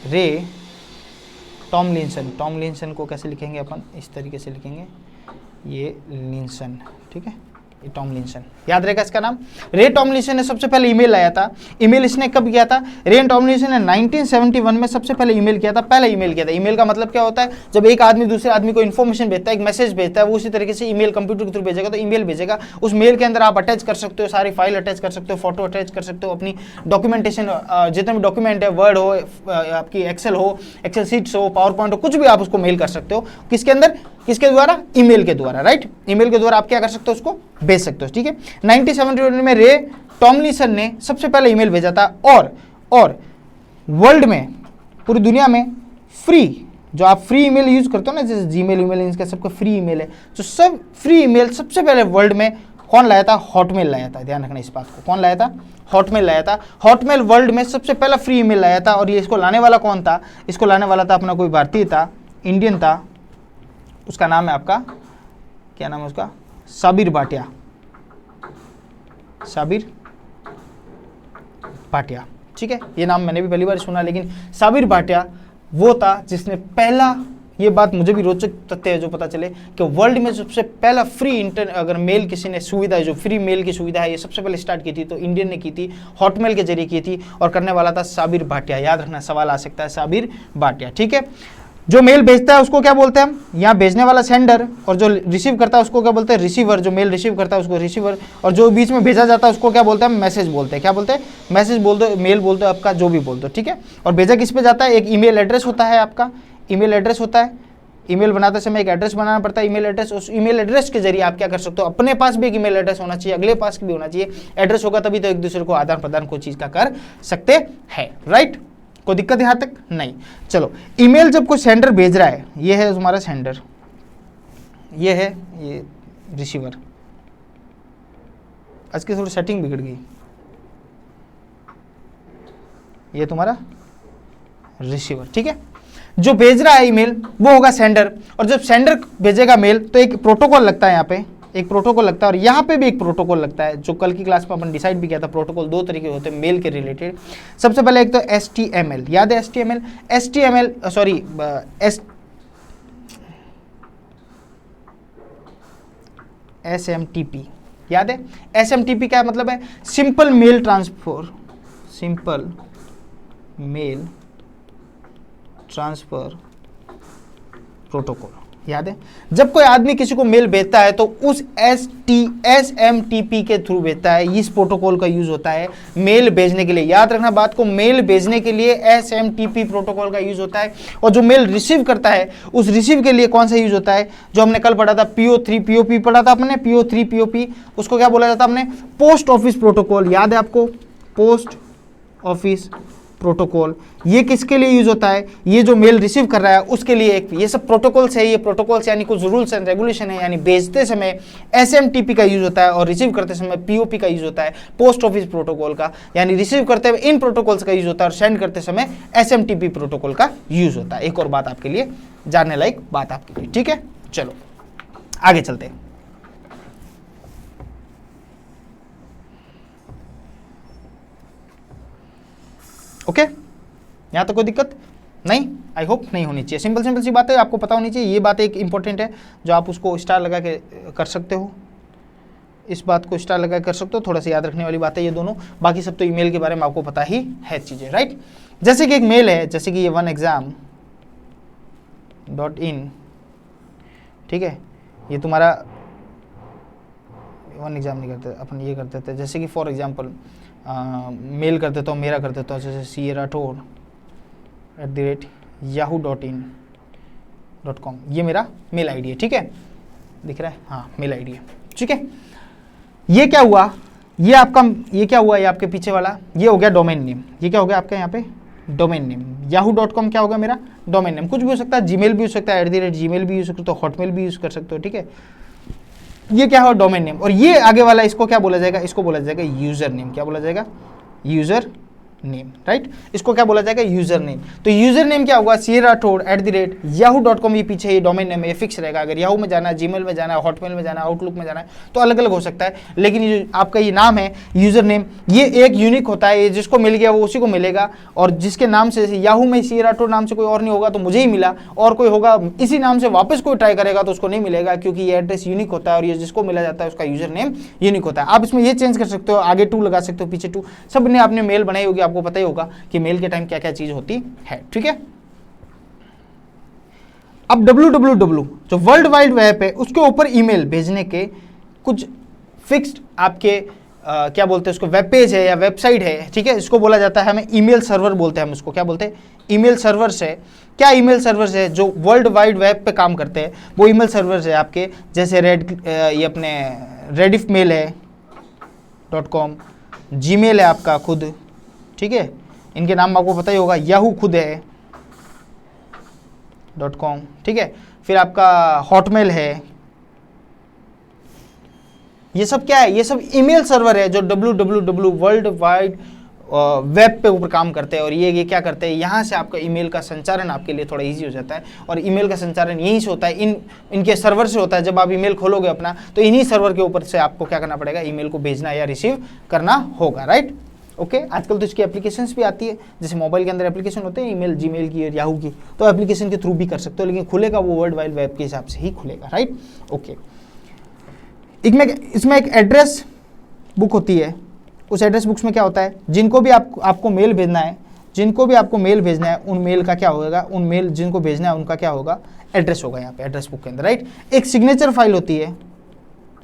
रे टॉमलिंसन, टॉमलिंसन को कैसे लिखेंगे अपन, इस तरीके से लिखेंगे, ये लिंसन, ठीक है, टॉमलिंसन, याद रहेगा इसका नाम। रे टॉमलिंसन ने सबसे पहले ईमेल लाया था। ईमेल इसने कब किया था, रे टॉमलिंसन ने 1971 में सबसे पहले ईमेल किया था, पहला ईमेल किया था। ईमेल का मतलब क्या होता है, जब एक आदमी दूसरे आदमी को इन्फॉर्मेशन भेजता है, एक मैसेज भेजता है, वो उसी तरीके से ईमेल कंप्यूटर के थ्रू भेजेगा, तो ईमेल भेजेगा। उस मेल के अंदर आप अटैच कर सकते हो, सारी फाइल अटैच कर सकते हो, फोटो अटैच कर सकते हो, अपनी डॉक्यूमेंटेशन, जितने भी डॉक्यूमेंट है, वर्ड हो, आपकी एक्सेल हो, एक्सेल शीट्स हो, पावर पॉइंट हो, कुछ भी आप उसको मेल कर सकते हो। किसके अंदर, किसके द्वारा, ईमेल के द्वारा, राइट। ईमेल के द्वारा आप क्या कर सकते हो, उसको भेज सकते हो, ठीक है। 1971 में रे टॉमलिंसन ने सबसे पहले ईमेल भेजा था, और वर्ल्ड में, पूरी दुनिया में फ्री, जो आप फ्री ईमेल यूज करते हो ना, जैसे जीमेल, ईमेल, इनका सबका फ्री ईमेल है, जो सब फ्री ईमेल सबसे पहले वर्ल्ड में कौन लाया था? हॉटमेल लाया था। ध्यान रखना इस बात को, कौन लाया था? हॉटमेल लाया था। हॉटमेल वर्ल्ड में सबसे पहला फ्री ईमेल लाया था, और ये इसको लाने वाला कौन था? इसको लाने वाला था अपना कोई भारतीय था, इंडियन था, उसका नाम है आपका, क्या नाम है उसका? साबिर भाटिया। साबिर भाटिया, ठीक है, ये नाम मैंने भी पहली बार सुना, लेकिन साबिर भाटिया वो था जिसने पहला, ये बात मुझे भी रोचक तथ्य है जो पता चले कि वर्ल्ड में सबसे पहला फ्री अगर मेल किसी ने सुविधा, जो फ्री मेल की सुविधा है, ये सबसे पहले स्टार्ट की थी तो इंडियन ने की थी, हॉटमेल के जरिए की थी, और करने वाला था साबिर भाटिया। याद रखना, सवाल आ सकता है, साबिर भाटिया, ठीक है। जो मेल भेजता है उसको क्या बोलते हैं हम? यहाँ भेजने वाला सेंडर, और जो रिसीव करता है उसको क्या बोलते हैं? रिसीवर। जो मेल रिसीव करता है उसको रिसीवर, और जो बीच में भेजा जाता है उसको क्या बोलते हैं? मैसेज बोलते हैं। क्या बोलते हैं? मैसेज बोल दो, मेल बोल दो, आपका जो भी बोल दो, ठीक है। और भेजा किस पे जाता है? एक ईमेल एड्रेस होता है आपका, ईमेल एड्रेस होता है, ईमेल बनाते समय एक एड्रेस बनाना पड़ता है, ईमेल एड्रेस। उस ईमेल एड्रेस के जरिए आप क्या कर सकते हो? अपने पास भी एक ईमेल एड्रेस होना चाहिए, अगले पास भी होना चाहिए, एड्रेस होगा तभी तो एक दूसरे को आदान प्रदान कोई चीज का कर सकते हैं, राइट। कोई दिक्कत यहां तक नहीं। चलो, ईमेल जब कोई सेंडर भेज रहा है, ये है तुम्हारा सेंडर, ये है ये रिसीवर। आज की थोड़ी सेटिंग बिगड़ गई, ये तुम्हारा रिसीवर, ठीक है। जो भेज रहा है ईमेल वो होगा सेंडर, और जब सेंडर भेजेगा मेल तो एक प्रोटोकॉल लगता है, यहाँ पे एक प्रोटोकॉल लगता है, और यहाँ पे भी एक प्रोटोकॉल लगता है, जो कल की क्लास में अपन डिसाइड भी किया था। प्रोटोकॉल दो तरीके होते हैं मेल के रिलेटेड। सबसे पहले एक तो HTML, याद है HTML? HTML सॉरी SMTP, याद है? SMTP क्या मतलब है? Simple mail transfer, simple mail transfer protocol, याद है? जब कोई आदमी किसी को मेल भेजता है तो उस SMTP के थ्रू भेजता है, इस प्रोटोकॉल का यूज होता है मेल भेजने के लिए। याद रखना बात को, मेल भेजने के लिए SMTP प्रोटोकॉल का यूज होता है। और जो मेल रिसीव करता है उस रिसीव के लिए कौन सा यूज होता है? जो हमने कल पढ़ा था, PO3 POP पढ़ा था अपने, PO3 POP, उसको क्या बोला जाता है हमने? Post office protocol. याद है आपको? Post office protocol. ये किसके लिए यूज होता है? ये जो मेल रिसीव कर रहा है उसके लिए एक, ये सब प्रोटोकॉल्स है, ये प्रोटोकॉल्स यानी कुछ रूल्स एंड रेगुलेशन है। यानी भेजते समय SMTP का यूज होता है और रिसीव करते समय POP का यूज होता है, पोस्ट ऑफिस प्रोटोकॉल का। यानी रिसीव करते हुए इन प्रोटोकॉल्स का यूज होता है और सेंड करते समय SMTP प्रोटोकॉल का यूज होता है। एक और बात आपके लिए जानने लायक बात आपके लिए, ठीक है। चलो आगे चलते हैं। ओके, यहाँ तो कोई दिक्कत नहीं, आई होप नहीं होनी चाहिए। सिंपल सिंपल सी बात है, आपको पता होनी चाहिए। ये बात एक इंपॉर्टेंट है जो आप उसको स्टार लगा के कर सकते हो, इस बात को स्टार लगा कर सकते हो। थोड़ा सा याद रखने वाली बात है ये दोनों, बाकी सब तो ईमेल के बारे में आपको पता ही है चीज़ें, राइट। जैसे कि एक मेल है, जैसे कि ये oneexam.in, ठीक है, ये तुम्हारा वन एग्जाम नहीं करते अपन, ये करते थे जैसे कि फॉर एग्जाम्पल मेल कर देता हूँ, मेरा कर देता हूँ, जैसे CA Rathore@yahoo.in.com, ये मेरा मेल आईडी है, ठीक है, दिख रहा है? हाँ, मेल आईडी है, ठीक है। ये क्या हुआ? ये आपका, ये क्या हुआ? ये आपके पीछे वाला ये हो गया डोमेन नेम। ये क्या हो गया आपका यहाँ पे? Domain name. yahoo.com क्या होगा? मेरा डोमेन नेम। कुछ भी हो सकता है, जीमेल भी हो सकता है, @gmail भी यूज कर सकते हो, हॉटमेल भी यूज कर सकते हो, ठीक है। ये क्या हो? Domain name. और ये आगे वाला, इसको क्या बोला जाएगा? इसको बोला जाएगा यूजर नेम। क्या बोला जाएगा? User name, right. इसको क्या बोला जाएगा? User name. तो यूजर नेम क्या होगा? CA Rathore@yahoo.com, ये पीछे ये डोमेन नेम है, ये फिक्स रहेगा। अगर याहू में जाना है, जीमेल में जाना है, हॉटमेल में जाना है, आउटलुक में जाना है तो अलग अलग हो सकता है, लेकिन ये आपका ये नाम है यूजर नेम, ये एक यूनिक होता है। ये जिसको मिल गया वो उसी को मिलेगा, और जिसके नाम से, याहू में CA Rathore नाम से कोई और नहीं होगा तो मुझे ही मिला, और कोई होगा इसी नाम से वापस कोई ट्राई करेगा तो उसको नहीं मिलेगा, क्योंकि ये एड्रेस यूनिक होता है और ये जिसको मिला जाता है उसका यूजर नेम यूनिक होता है। आप इसमें ये चेंज कर सकते हो, आगे 2 लगा सकते हो, पीछे 2। सब ने आपने मेल बनाई होगी, आपको पता ही होगा कि मेल के टाइम क्या क्या चीज होती है, ठीक है। अब www जो वर्ल्ड वाइड वेब है उसके ऊपर ईमेल भेजने के कुछ फिक्स्ड आपके क्या बोलते हैं उसको, वेब पेज है या वेबसाइट है, ठीक है। इसको बोला जाता है, हमें ईमेल सर्वर बोलते हैं, हम उसको क्या बोलते हैं? ईमेल सर्वर्स है। क्या ईमेल सर्वर्स है? जो वर्ल्ड वाइड वेब पे काम करते हैं वो ईमेल सर्वर्स है आपके, जैसे ये अपने रेडिफ मेल है .com, जीमेल है आपका खुद, ठीक है, इनके नाम आपको पता ही होगा, याहू खुद है .com, ठीक है, फिर आपका हॉटमेल है, ये सब क्या है, ये सब ईमेल सर्वर है जो www वर्ल्ड वाइड वेब पे ऊपर काम करते हैं। और ये क्या करते हैं, यहाँ से आपका ईमेल का संचारण आपके लिए थोड़ा इजी हो जाता है। और ईमेल का संचारण यहीं से होता है, इनके सर्वर से होता है। जब आप ईमेल खोलोगे अपना तो इन्हीं सर्वर के ऊपर से आपको क्या करना पड़ेगा, ईमेल को भेजना या रिसीव करना होगा, राइट। ओके आजकल तो इसकी एप्लीकेशंस भी आती है, जैसे मोबाइल के अंदर एप्लीकेशन होते हैं ईमेल, जीमेल की और याहू की, तो एप्लीकेशन के थ्रू भी कर सकते हो, लेकिन खुलेगा वो वर्ल्ड वाइड वेब के हिसाब से ही खुलेगा, राइट। ओके इसमें एक एड्रेस बुक होती है। उस एड्रेस बुक्स में क्या होता है, जिनको भी आपको मेल भेजना है, जिनको भी आपको मेल भेजना है उन मेल का क्या होगा, उन मेल जिनको भेजना है उनका क्या होगा, एड्रेस होगा यहाँ पे एड्रेस बुक के अंदर, राइट। एक सिग्नेचर फाइल होती है,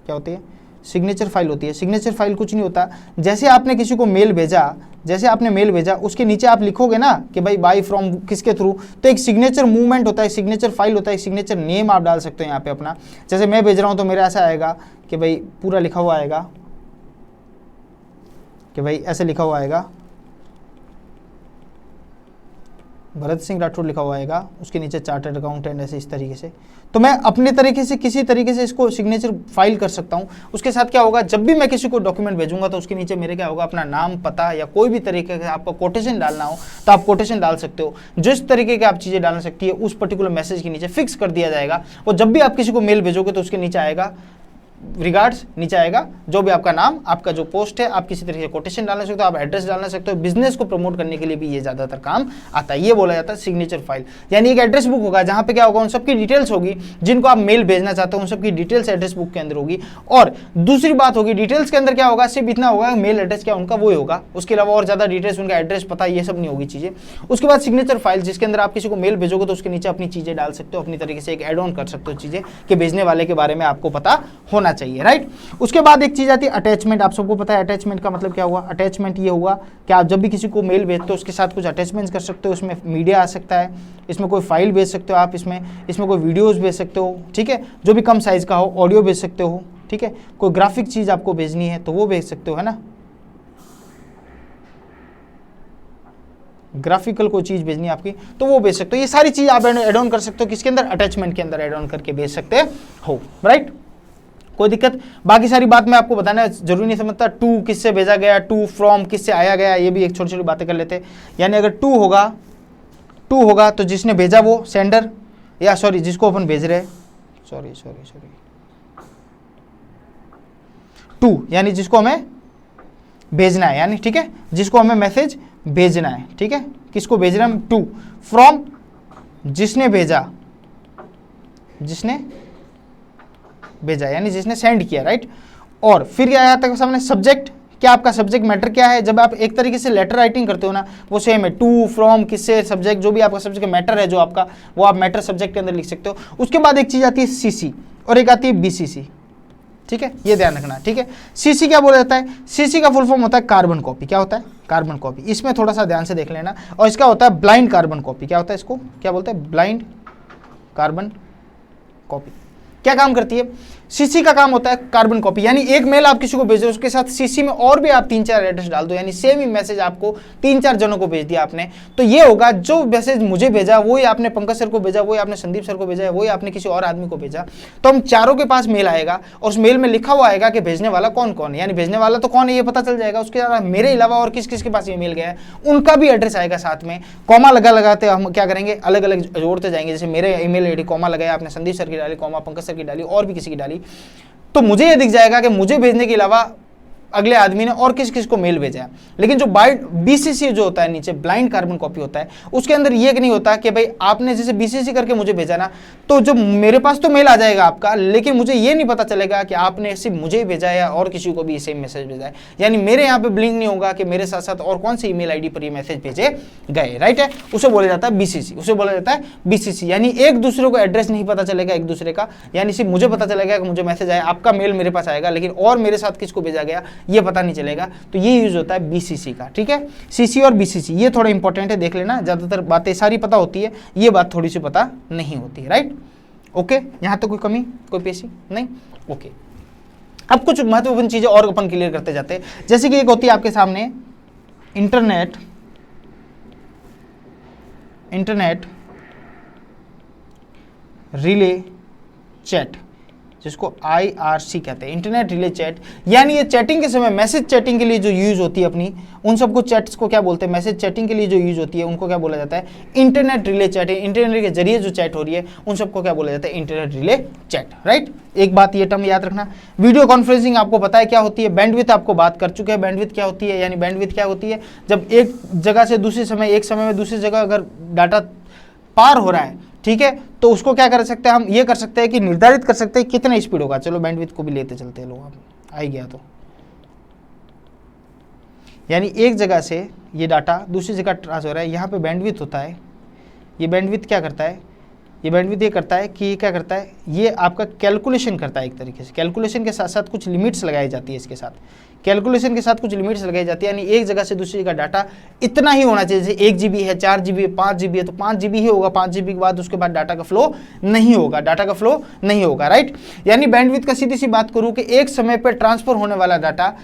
क्या होती है, सिग्नेचर फाइल होती है। सिग्नेचर फाइल कुछ नहीं होता, जैसे आपने किसी को मेल भेजा, जैसे आपने मेल भेजा उसके नीचे आप लिखोगे ना कि भाई बाय फ्रॉम किसके थ्रू, तो एक सिग्नेचर मूवमेंट होता है, सिग्नेचर फाइल होता है, सिग्नेचर नेम आप डाल सकते हो यहाँ पे अपना। जैसे मैं भेज रहा हूँ तो मेरा ऐसा आएगा कि भाई पूरा लिखा हुआ आएगा, कि भाई ऐसे लिखा हुआ आएगा, भरत सिंह राठौर लिखा हुआ आएगा, उसके नीचे चार्टर्ड अकाउंटेंट, ऐसे इस तरीके से। तो मैं अपने तरीके से किसी तरीके से इसको सिग्नेचर फाइल कर सकता हूँ। उसके साथ क्या होगा, जब भी मैं किसी को डॉक्यूमेंट भेजूंगा तो उसके नीचे मेरे क्या होगा, अपना नाम, पता या कोई भी तरीके का आपको कोटेशन डालना हो तो आप कोटेशन डाल सकते हो। जिस तरीके के आप चीज़ें डाल सकती है उस पर्टिकुलर मैसेज के नीचे फिक्स कर दिया जाएगा। और जब भी आप किसी को मेल भेजोगे तो उसके नीचे आएगा रिगार्ड्स, नीचे आएगा जो भी आपका नाम, आपका जो पोस्ट है, आप किसी तरह से कोटेशन डालना सकते हो, आप एड्रेस डालना सकते हो। बिजनेस को प्रमोट करने के लिए भी ये ज्यादातर काम आता है। ये बोला जाता है सिग्नेचर फाइल, यानी एक एड्रेस बुक होगा जहां पे क्या होगा, उन सबकी डिटेल्स होगी जिनको आप मेल भेजना चाहते हो, उन सबकी डिटेल्स एड्रेस बुक के अंदर होगी। और दूसरी बात होगी, डिटेल्स के अंदर क्या होगा, सिर्फ इतना होगा मेल एड्रेस क्या उनका वो होगा, उसके अलावा और ज्यादा डिटेल्स, उनका एड्रेस, पता, ये सब नहीं होगी चीजें। उसके बाद सिग्नेचर फाइल, जिसके अंदर आप किसी को मेल भेजोगे तो उसके नीचे अपनी चीजें डाल सकते हो, अपनी तरीके से एक एड ऑन कर सकते हो चीजें कि भेजने वाले के बारे में आपको पता होना चाहिए, राइट। उसके बाद एक चीज आती है अटैचमेंट। आप सबको पता है अटैचमेंट का मतलब क्या हुआ। अटैचमेंट ये हुआ कि आप जब भी किसी को मेल भेजते हो उसके साथ कुछ अटैचमेंट्स कर सकते हो। इसमें मीडिया आ सकता है, इसमें कोई फाइल भेज सकते हो आप, इसमें कोई वीडियोस भेज सकते हो, ठीक है, जो भी कम साइज का हो, ऑडियो भेज सकते हो, ठीक है, कोई ग्राफिक चीज आपको भेजनी है तो वो भेज सकते हो, है ना, ग्राफिकल कोई चीज भेजनी है आपकी तो वो भेज सकते हो। ये सारी चीज आप एड ऑन कर सकते हो, किसके अंदर, अटैचमेंट के अंदर एड ऑन करके भेज सकते हो, राइट। कोई दिक्कत, बाकी सारी बात मैं आपको बताना जरूरी नहीं समझता। टू किससे भेजा गया, टू फ्रॉम किससे आया गया, ये भी एक छोटी छोटी बातें कर लेते हैं। यानी अगर टू होगा तो जिसने भेजा वो सेंडर, या सॉरी जिसको अपन भेज रहे हैं, सॉरी टू यानी जिसको हमें भेजना है, यानी ठीक है, जिसको हमें मैसेज भेजना है, ठीक है, किसको भेज रहे हैं हम, टू। फ्रॉम जिसने भेजा, जिसने भेजा यानी जिसने सेंड किया, राइट। और फिर क्या आता है सामने, सब्जेक्ट, क्या आपका सब्जेक्ट मैटर क्या है। जब आप एक तरीके से लेटर राइटिंग करते हो ना, वो सेम है, टू, फ्रॉम, किससे, सब्जेक्ट, जो भी आपका सब्जेक्ट मैटर है जो आपका, वो आप मैटर सब्जेक्ट के अंदर लिख सकते हो। उसके बाद एक चीज आती है सीसी और एक आती है बीसीसी, ठीक है, ये ध्यान रखना, ठीक है। सीसी क्या बोला जाता है, सीसी का फुल फॉर्म होता है कार्बन कॉपी। क्या होता है, कार्बन कॉपी। इसमें थोड़ा सा ध्यान से देख लेना। और इसका होता है ब्लाइंड कार्बन कॉपी। क्या होता है, इसको क्या बोलते हैं, ब्लाइंड कार्बन कॉपी। क्या काम करती है, सीसी का काम होता है कार्बन कॉपी, यानी एक मेल आप किसी को भेजो उसके साथ सीसी में और भी आप 3-4 एड्रेस डाल दो, यानी सेम ही मैसेज आपको 3-4 जनों को भेज दिया आपने, तो ये होगा जो मैसेज मुझे भेजा वही आपने पंकज सर को भेजा, वही आपने संदीप सर को भेजा, वही आपने किसी और आदमी को भेजा, तो हम चारों के पास मेल आएगा और उस मेल में लिखा हुआ आएगा कि भेजने वाला कौन कौन है, यानी भेजने वाला तो कौन है ये पता चल जाएगा। उसके अलावा मेरे अलावा और किस किस के पास ये मेल गया है उनका भी एड्रेस आएगा साथ में। कॉमा लगाते हम क्या करेंगे, अलग अलग जोड़ते जाएंगे। जैसे मेरे ईमेल आईडी कॉमा लगाया आपने, संदीप सर की डाली कॉमा, पंकज सर की डाली, और भी किसी की डाली, तो मुझे ये दिख जाएगा कि मुझे भेजने के अलावा अगले आदमी ने और किस किस को मेल भेजा है। लेकिन जो बीसीसी जो होता है नीचे, ब्लाइंड कार्बन कॉपी होता है, उसके अंदर ये नहीं होता कि भाई आपने जैसे बीसीसी करके मुझे भेजा ना, तो जो मेरे पास तो मेल आ जाएगा आपका, लेकिन मुझे ये नहीं पता चलेगा कि आपने सिर्फ मुझे ही भेजा है या और किसी को भी सेम मैसेज भेजा है। यानी मेरे यहाँ पे ब्लिंक नहीं होगा कि मेरे साथ साथ और कौन सी ईमेल आईडी पर ये मैसेज भेजे गए, राइट है। उसे बोला जाता है बीसीसी, उसे बोला जाता है बीसीसी। यानी एक दूसरे को एड्रेस नहीं पता चलेगा एक दूसरे का, यानी सिर्फ मुझे पता चलेगा कि मुझे मैसेज आया, आपका मेल मेरे पास आएगा, लेकिन और मेरे साथ किसको भेजा गया ये पता नहीं चलेगा। तो ये यूज होता है बीसीसी का, ठीक है। सीसी और बीसीसी ये थोड़ा इंपॉर्टेंट है, देख लेना। ज्यादातर बातें सारी पता होती है, ये बात थोड़ी सी पता नहीं होती है, राइट। ओके, यहां तो कोई कमी, कोई पेशी नहीं। ओके, अब कुछ महत्वपूर्ण चीजें और अपन क्लियर करते जाते हैं, जैसे कि एक होती है आपके सामने इंटरनेट रिले चैट, जिसको IRC कहते हैं, इंटरनेट रिले चैट। यानी ये चैटिंग के समय, मैसेज चैटिंग के लिए जो यूज होती है अपनी, उन सबको चैट्स को क्या बोलते हैं, मैसेज चैटिंग के लिए जो यूज होती है उनको क्या बोला जाता है, इंटरनेट रिले चैट। इंटरनेट के जरिए जो चैट हो रही है उन सबको क्या बोला जाता है, इंटरनेट रिले चैट, राइट। एक बात ये टर्म याद रखना। वीडियो कॉन्फ्रेंसिंग आपको पता है क्या होती है, बैंडविड्थ आपको बात कर चुके हैं, बैंडविड्थ क्या होती है, यानी बैंडविड्थ क्या होती है, जब एक जगह से दूसरे समय, एक समय में दूसरी जगह अगर डाटा पार हो रहा है, ठीक है, तो उसको क्या कर सकते हैं हम, ये कर सकते हैं कि निर्धारित कर सकते हैं कितना स्पीड होगा। चलो बैंडविड्थ को भी लेते चलते हैं, लोग आ ही गया तो, यानी एक जगह से ये डाटा दूसरी जगह ट्रांसफर हो रहा है, यहाँ पे बैंडविड्थ होता है। ये बैंडविड्थ क्या करता है, ये बैंडविड्थ ये करता है कि ये क्या करता है, ये आपका कैलकुलेशन करता है एक तरीके से। कैलकुलेशन के साथ साथ कुछ लिमिट्स लगाई जाती है, इसके साथ कैलकुलेशन के साथ कुछ लिमिट्स लगाई जाती है, यानी एक जगह से दूसरी जगह डाटा इतना ही होना चाहिए। जैसे 1 GB है, 4 GB है, 5 GB है, तो 5 GB ही होगा। 5 GB के बाद उसके बाद डाटा का फ्लो नहीं होगा, डाटा का फ्लो नहीं होगा, राइट। यानी बैंडविड्थ का सीधी सी बात करूं कि एक समय पर ट्रांसफर होने वाला डाटा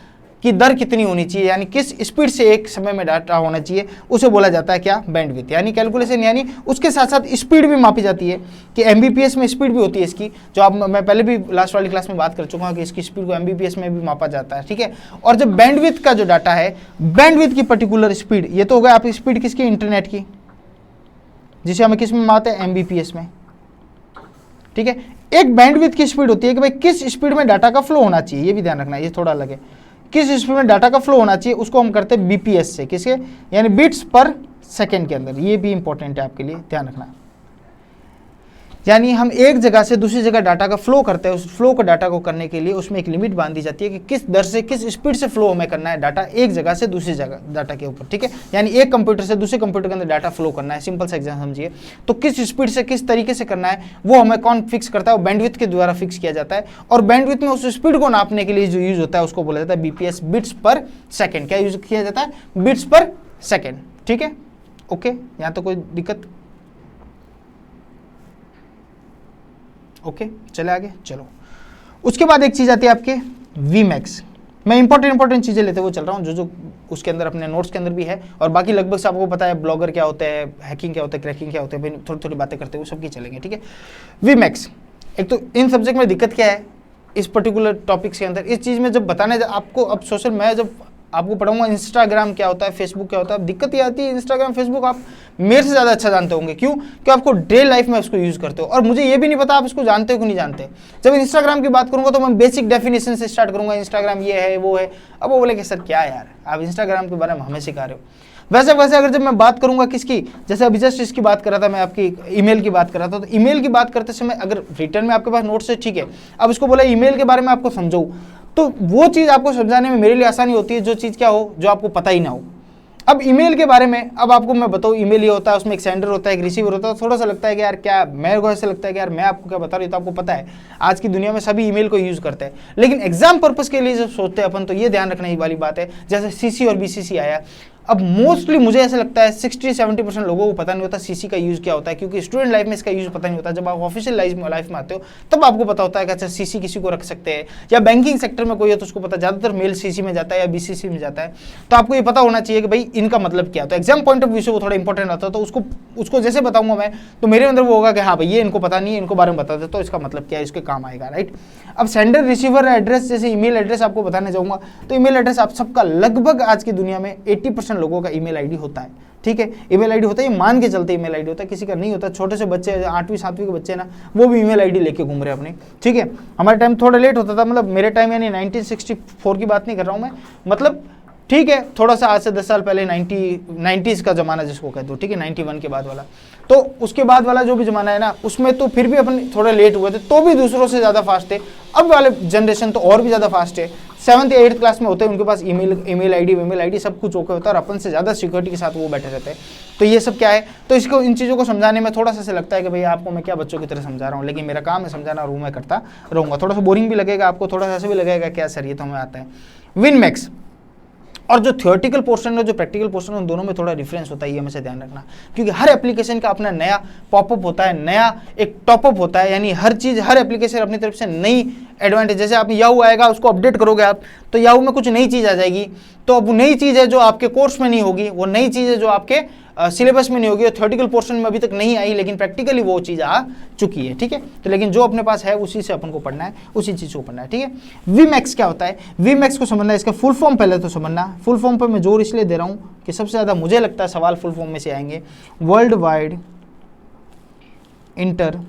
की दर कितनी होनी चाहिए, यानी किस स्पीड से एक समय में डाटा होना चाहिए, उसे बोला जाता है क्या, बैंडविड्थ। यानी कैलकुलेशन, यानी उसके साथ साथ स्पीड भी मापी जाती है कि MBPS में स्पीड भी होती है इसकी, जो आप मैं पहले भी लास्ट वाली क्लास में बात कर चुका हूँ कि इसकी स्पीड को MBPS में भी मापा जाता है, ठीक है। और जब बैंडविड्थ का जो डाटा है, बैंडविड्थ की पर्टिकुलर स्पीड, ये तो हो गया आपकी स्पीड किसकी, इंटरनेट की, जिसे हमें किस में मापते हैं, MBPS में, ठीक है। एक बैंडविड्थ की स्पीड होती है कि भाई किस स्पीड में डाटा का फ्लो होना चाहिए, ये भी ध्यान रखना, ये थोड़ा अलग है। किस स्पीड में डाटा का फ्लो होना चाहिए उसको हम करते हैं BPS से, किसके, यानी बिट्स पर सेकंड के अंदर। ये भी इंपॉर्टेंट है आपके लिए, ध्यान रखना। यानी हम एक जगह से दूसरी जगह डाटा का फ्लो करते हैं, उस फ्लो को डाटा को करने के लिए उसमें एक लिमिट बांधी जाती है कि किस दर से, किस स्पीड से फ्लो हमें करना है डाटा एक जगह से दूसरी जगह डाटा के ऊपर, ठीक है। यानी एक कंप्यूटर से दूसरे कंप्यूटर के अंदर डाटा फ्लो करना है, सिंपल सा एग्जाम समझिए। तो किस स्पीड से किस तरीके से करना है वो हमें कौन फिक्स करता है, वो बैंडविड्थ के द्वारा फिक्स किया जाता है। और बैंडविड्थ में उस स्पीड को नापने के लिए जो यूज होता है उसको बोला जाता है BPS, बिट्स पर सेकेंड। क्या यूज किया जाता है, बिट्स पर सेकेंड, ठीक है। ओके, यहाँ तो कोई दिक्कत, ओके चले आगे, चलो। उसके बाद एक चीज आती है आपके Vmax। मैं इंपॉर्टेंट चीजें लेते हुए चल रहा हूँ, जो उसके अंदर अपने नोट्स के अंदर भी है, और बाकी लगभग से आपको पता है ब्लॉगर क्या होता है, हैकिंग क्या होता है, क्रैकिंग क्या होता है, थोड़ी थोड़ी बातें करते हुए सबकी चलेंगे, ठीक है। Vmax, एक तो इन सब्जेक्ट में दिक्कत क्या है इस पर्टिकुलर टॉपिक्स के अंदर, इस चीज में जब बताने आपको, अब सोशल, मैं जब आपको पढ़ाऊंगा इंस्टाग्राम क्या होता है, फेसबुक क्या होता है, दिक्कत ये आती है इंस्टाग्राम फेसबुक आप मेरे से ज़्यादा अच्छा जानते होंगे। क्यों? कि आपको डे लाइफ में उसको यूज़ करते हो, और मुझे ये भी नहीं पता आप इसको जानते हो कि नहीं जानते। जब इंस्टाग्राम की बात करूंगा तो मैं बेसिक डेफिनेशन से स्टार्ट करूंगा, इंस्टाग्राम ये है वो है। अब वो बोले कि सर क्या यार आप इंस्टाग्राम के बारे में हमें सिखा रहे हो। वैसे अगर जब मैं बात करूंगा किसकी, जैसे अभी जस्ट इसकी बात कर रहा था मैं, आपकी ईमेल की बात कर रहा था, तो ईमेल की बात करते समय अगर रिटर्न में आपके पास नोट्स है, ठीक है, अब इसको बोला ईमेल के बारे में आपको समझाऊं, तो वो चीज़ आपको समझाने में मेरे लिए आसानी होती है जो चीज़ क्या हो, जो आपको पता ही ना हो। अब ईमेल के बारे में अब आपको मैं बताऊँ, ईमेल ये होता है, उसमें एक सेंडर होता है, एक रिसीवर होता है। थोड़ा सा लगता है कि यार क्या, मेरे को ऐसा लगता है कि यार मैं आपको क्या बता रही हूँ, तो आपको पता है आज की दुनिया में सभी ईमेल को यूज़ करते हैं, लेकिन एग्जाम पर्पस के लिए जब सोचते हैं अपन तो ये ध्यान रखने वाली बात है, जैसे CC और BCC आया। अब मोस्टली मुझे ऐसा लगता है 60-70% लोगों को पता नहीं होता CC का यूज़ क्या होता है, क्योंकि स्टूडेंट लाइफ में इसका यूज़ पता नहीं होता। जब आप ऑफिशियल लाइफ में आते हो तब आपको पता होता है कि अच्छा CC किसी को रख सकते हैं, या बैंकिंग सेक्टर में कोई है तो उसको पता, ज़्यादातर मेल CC में जाता है या BCC में जाता है, तो आपको ये पता होना चाहिए कि भाई इनका मतलब क्या। तो एग्जाम पॉइंट ऑफ व्यू से वो थोड़ा इंपॉर्टेंट आता है, तो उसको जैसे बताऊंगा मैं, तो मेरे अंदर वो होगा कि हाँ भाई ये इनको पता नहीं है, इनको बारे में बता दे तो इसका मतलब क्या है, इसके काम आएगा, राइट। अब सेंडर रिसीवर एड्रेस, जैसे ईमेल एड्रेस आपको बताने जाऊंगा, तो ईमेल एड्रेस आप सबका लगभग आज की दुनिया में 80% लोगों का ईमेल आईडी होता है, ठीक है। ईमेल आईडी होता है, ये मान के चलते ईमेल आईडी होता है, किसी का नहीं होता। छोटे से बच्चे 8वीं 7वीं के बच्चे ना, वो भी ईमेल आईडी लेके घूम रहे हैं अपने, ठीक है। हमारे टाइम थोड़ा लेट होता था, मतलब मेरे टाइम यानी 1964 की बात नहीं कर रहा हूँ मैं, मतलब ठीक है थोड़ा सा आज से 10 साल पहले 90s का जमाना जिसको कहते हो, ठीक है, 91 के बाद वाला। तो उसके बाद वाला जो भी जमाना है ना, उसमें तो फिर भी अपन थोड़ा लेट हुए थे, तो भी दूसरों से ज़्यादा फास्ट थे। अब वाले जनरेशन तो और भी ज़्यादा फास्ट है। 7th या 8th क्लास में होते हैं उनके पास ईमेल आईडी सब कुछ ओके होता है, और अपन से ज़्यादा सिक्योरिटी के साथ वो बैठे रहते हैं। तो ये सब क्या है, तो इसको, इन चीज़ों को समझाने में थोड़ा सा लगता है कि भैया आपको मैं क्या बच्चों की तरह समझा रहा हूँ, लेकिन मेरा काम है समझाना, और वो मैं करता रहूँगा। थोड़ा सा बोरिंग भी लगेगा आपको, थोड़ा सा ऐसे भी लगेगा क्या सर ये तो हमें आता है। Winmax और जो थियोरेटिकल पोर्शन है जो प्रैक्टिकल पोर्शन है उन दोनों में थोड़ा डिफरेंस होता है, ये हमेशा ध्यान रखना, क्योंकि हर एप्लीकेशन का अपना नया पॉपअप होता है, नया एक टॉपअप होता है, यानी हर चीज़ हर एप्लीकेशन अपनी तरफ से नई एडवांटेज, जैसे आप याहू आएगा उसको अपडेट करोगे आप तो याहू में कुछ नई चीज़ आ जाएगी, तो अब वो नई चीज़ है जो आपके कोर्स में नहीं होगी, वो नई चीज़ है जो आपके सिलेबस में नहीं होगी, और थियोरेटिकल पोर्शन में अभी तक नहीं आई, लेकिन प्रैक्टिकली वो चीज़ आ चुकी है, ठीक है। तो लेकिन जो अपने पास है उसी से अपन को पढ़ना है, उसी चीज़ को पढ़ना है, ठीक है। वीमैक्स क्या होता है, वीमैक्स को समझना है, इसका फुल फॉर्म पहले तो समझना। फुल फॉर्म पर मैं जोर इसलिए दे रहा हूँ कि सबसे ज़्यादा मुझे लगता है सवाल फुल फॉर्म में से आएंगे। वर्ल्ड वाइड इंटर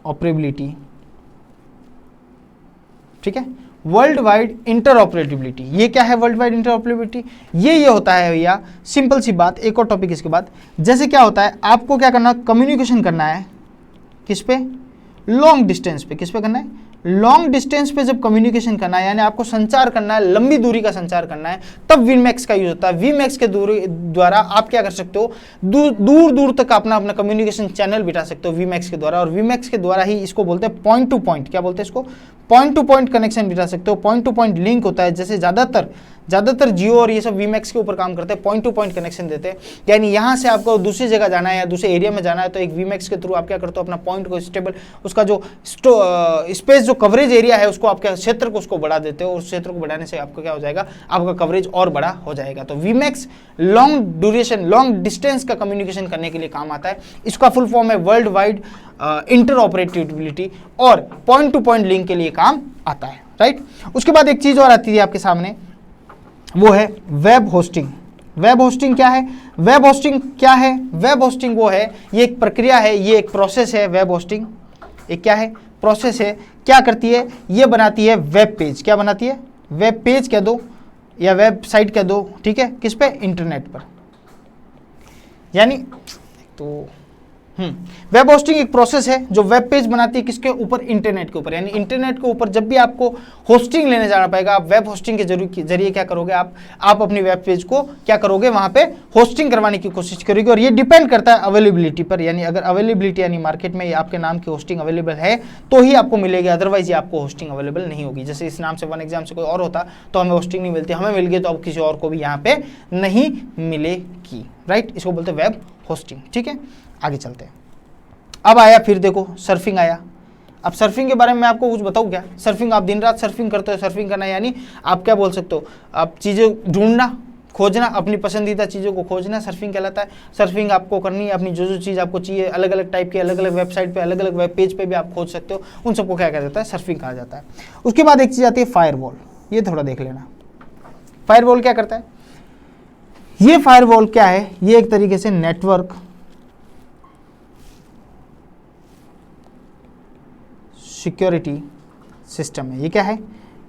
ऑपरेबिलिटी, ठीक है। वर्ल्ड वाइड इंटरऑपरेटिबिलिटी, ये क्या है वर्ल्ड वाइड इंटरऑपरेटिबिलिटी? ये होता है भैया, सिंपल सी बात, एक और टॉपिक इसके बाद, जैसे क्या होता है आपको क्या करना, कम्युनिकेशन करना है, किस पे, लॉन्ग डिस्टेंस पे। किस पे करना है, लॉन्ग डिस्टेंस पे जब कम्युनिकेशन करना है, यानी आपको संचार करना है, लंबी दूरी का संचार करना है, तब वीमैक्स का यूज होता है। वीमैक्स के द्वारा आप क्या कर सकते हो, दूर दूर तक अपना कम्युनिकेशन चैनल बिठा सकते हो वीमैक्स के द्वारा, और वीमैक्स के द्वारा ही इसको बोलते हैं पॉइंट टू पॉइंट, क्या बोलते हैं इसको, पॉइंट टू पॉइंट कनेक्शन बिठा सकते हो, पॉइंट टू पॉइंट लिंक होता है। जैसे ज़्यादातर जियो और ये सब वीमैक्स के ऊपर काम करते हैं, पॉइंट टू पॉइंट कनेक्शन देते हैं, यानी यहाँ से आपको दूसरी जगह जाना है या दूसरे एरिया में जाना है तो एक वीमैक्स के थ्रू आप क्या करते हो, अपना पॉइंट को स्टेबल, उसका जो स्पेस जो कवरेज एरिया है उसको, आपके क्षेत्र को उसको बढ़ा देते हो, उस क्षेत्र को बढ़ाने से आपको क्या हो जाएगा, आपका कवरेज और बड़ा हो जाएगा। तो VMAX long duration, long distance का कम्युनिकेशन करने के लिए काम आता है। इसका फुल फॉर्म है वर्ल्ड वाइड इंटरऑपरेटिबिलिटी, और पॉइंट टू पॉइंट लिंक के लिए काम आता है, राइट। उसके बाद एक चीज और आती है आपके सामने, वो है वेब होस्टिंग। वेब होस्टिंग क्या है, वेब होस्टिंग क्या है, वेब होस्टिंग वो है, ये एक प्रक्रिया है, ये एक प्रोसेस है। वेब होस्टिंग एक क्या है, प्रोसेस है। क्या करती है, ये बनाती है वेब पेज। क्या बनाती है, वेब पेज कह दो या वेबसाइट कह दो, ठीक है, किस पे, इंटरनेट पर। यानी तो वेब होस्टिंग एक प्रोसेस है जो वेब पेज बनाती है, किसके ऊपर, इंटरनेट के ऊपर। यानी इंटरनेट के ऊपर जब भी आपको होस्टिंग लेने जाना पड़ेगा, आप वेब होस्टिंग के जरिए क्या करोगे, आप अपनी वेब पेज को क्या करोगे, वहां पे होस्टिंग करवाने की कोशिश करोगे। और ये डिपेंड करता है अवेलेबिलिटी पर, यानी अगर अवेलेबिलिटी यानी मार्केट में आपके नाम की होस्टिंग अवेलेबल है तो ही आपको मिलेगी, अदरवाइज ये आपको होस्टिंग अवेलेबल नहीं होगी। जैसे इस नाम से वन एग्जाम से कोई और होता तो हमें होस्टिंग नहीं मिलती, हमें मिल गई तो अब किसी और को भी यहाँ पे नहीं मिलेगी, राइट। इसको बोलते हैं वेब होस्टिंग, ठीक है। आगे चलते हैं। अब आया फिर देखो सर्फिंग आया। अब सर्फिंग के बारे में मैं आपको कुछ बताऊँ क्या, सर्फिंग आप दिन रात सर्फिंग करते हो। सर्फिंग करना यानी आप क्या बोल सकते हो, आप चीज़ें ढूंढना, खोजना, अपनी पसंदीदा चीज़ों को खोजना, सर्फिंग कहलाता है। सर्फिंग आपको करनी है, अपनी जो चीज़ आपको चाहिए, अलग अलग टाइप की, अलग अलग वेबसाइट पे, अलग अलग वेब पेज पे भी आप खोज सकते हो, उन सबको क्या कहा जाता है, सर्फिंग कहा जाता है। उसके बाद एक चीज़ आती है फायरवॉल, ये थोड़ा देख लेना। फायरवॉल क्या करता है, ये फायरवॉल क्या है, ये एक तरीके से नेटवर्क सिक्योरिटी सिस्टम है। ये क्या है,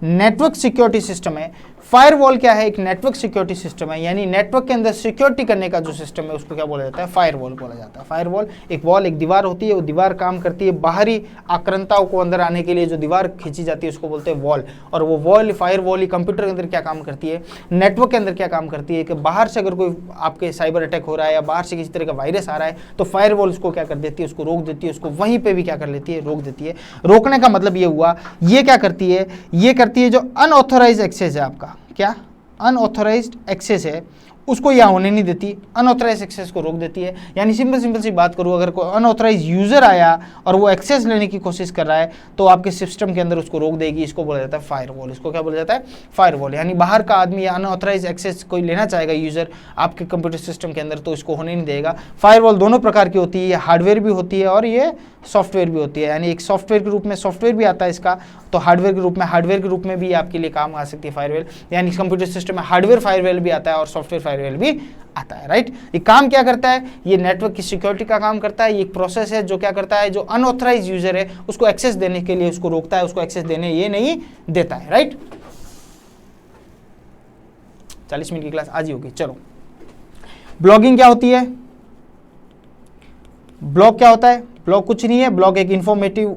नेटवर्क सिक्योरिटी सिस्टम है। फायरवॉल क्या है, एक नेटवर्क सिक्योरिटी सिस्टम है, यानी नेटवर्क के अंदर सिक्योरिटी करने का जो सिस्टम है उसको क्या बोला जाता है, फायरवॉल बोला जाता है। फायरवॉल एक वॉल, एक दीवार होती है, वो दीवार काम करती है बाहरी आक्रांताओं को अंदर आने के लिए, जो दीवार खींची जाती है उसको बोलते हैं वॉल। और वो वॉल, फायरवॉल ही कंप्यूटर के अंदर क्या काम करती है, नेटवर्क के अंदर क्या काम करती है कि बाहर से अगर कोई आपके साइबर अटैक हो रहा है या बाहर से किसी तरह का वायरस आ रहा है तो फायरवॉल उसको क्या कर देती है, उसको रोक देती है, उसको वहीं पर भी क्या कर लेती है, रोक देती है। रोकने का मतलब ये हुआ, ये क्या करती है, ये करती है जो अनऑथोराइज एक्सेस है आपका, क्या अनऑथोराइज्ड एक्सेस है उसको यहाँ होने नहीं देती, अनऑथोराइज एक्सेस को रोक देती है। यानी सिंपल सी बात करूँ, अगर कोई अनऑथोराइज यूजर आया और वो एक्सेस लेने की कोशिश कर रहा है तो आपके सिस्टम के अंदर उसको रोक देगी। इसको बोला जाता है फायरवॉल। इसको क्या बोला जाता है, फायरवॉल। यानी बाहर का आदमी या अनऑथोराइज एक्सेस कोई लेना चाहेगा यूजर आपके कंप्यूटर सिस्टम के अंदर तो इसको होने नहीं देगा। फायरवॉल दोनों प्रकार की होती है, ये हार्डवेयर भी होती है और ये सॉफ्टवेयर भी होती है। यानी एक सॉफ्टवेयर के रूप में सॉफ्टवेयर भी आता है इसका, तो हार्डवेयर के रूप में भी आपके लिए काम आ सकती है फायरवॉल। यानी कंप्यूटर सिस्टम में हार्डवेयर फायरवॉल भी आता है और सॉफ्टवेयर फायरवॉल भी आता है, राइट। ये काम क्या करता है, ये नेटवर्क की सिक्योरिटी का काम करता है। ये एक प्रोसेस है जो क्या करता है, जो अनऑथराइज यूजर है उसको एक्सेस देने के लिए उसको रोकता है, उसको एक्सेस देने ये नहीं देता है, राइट। 40 मिनट की क्लास आज ही होगी। चलो, ब्लॉगिंग क्या होती है, ब्लॉग क्या होता है, ब्लॉग कुछ नहीं है, ब्लॉग एक इंफॉर्मेटिव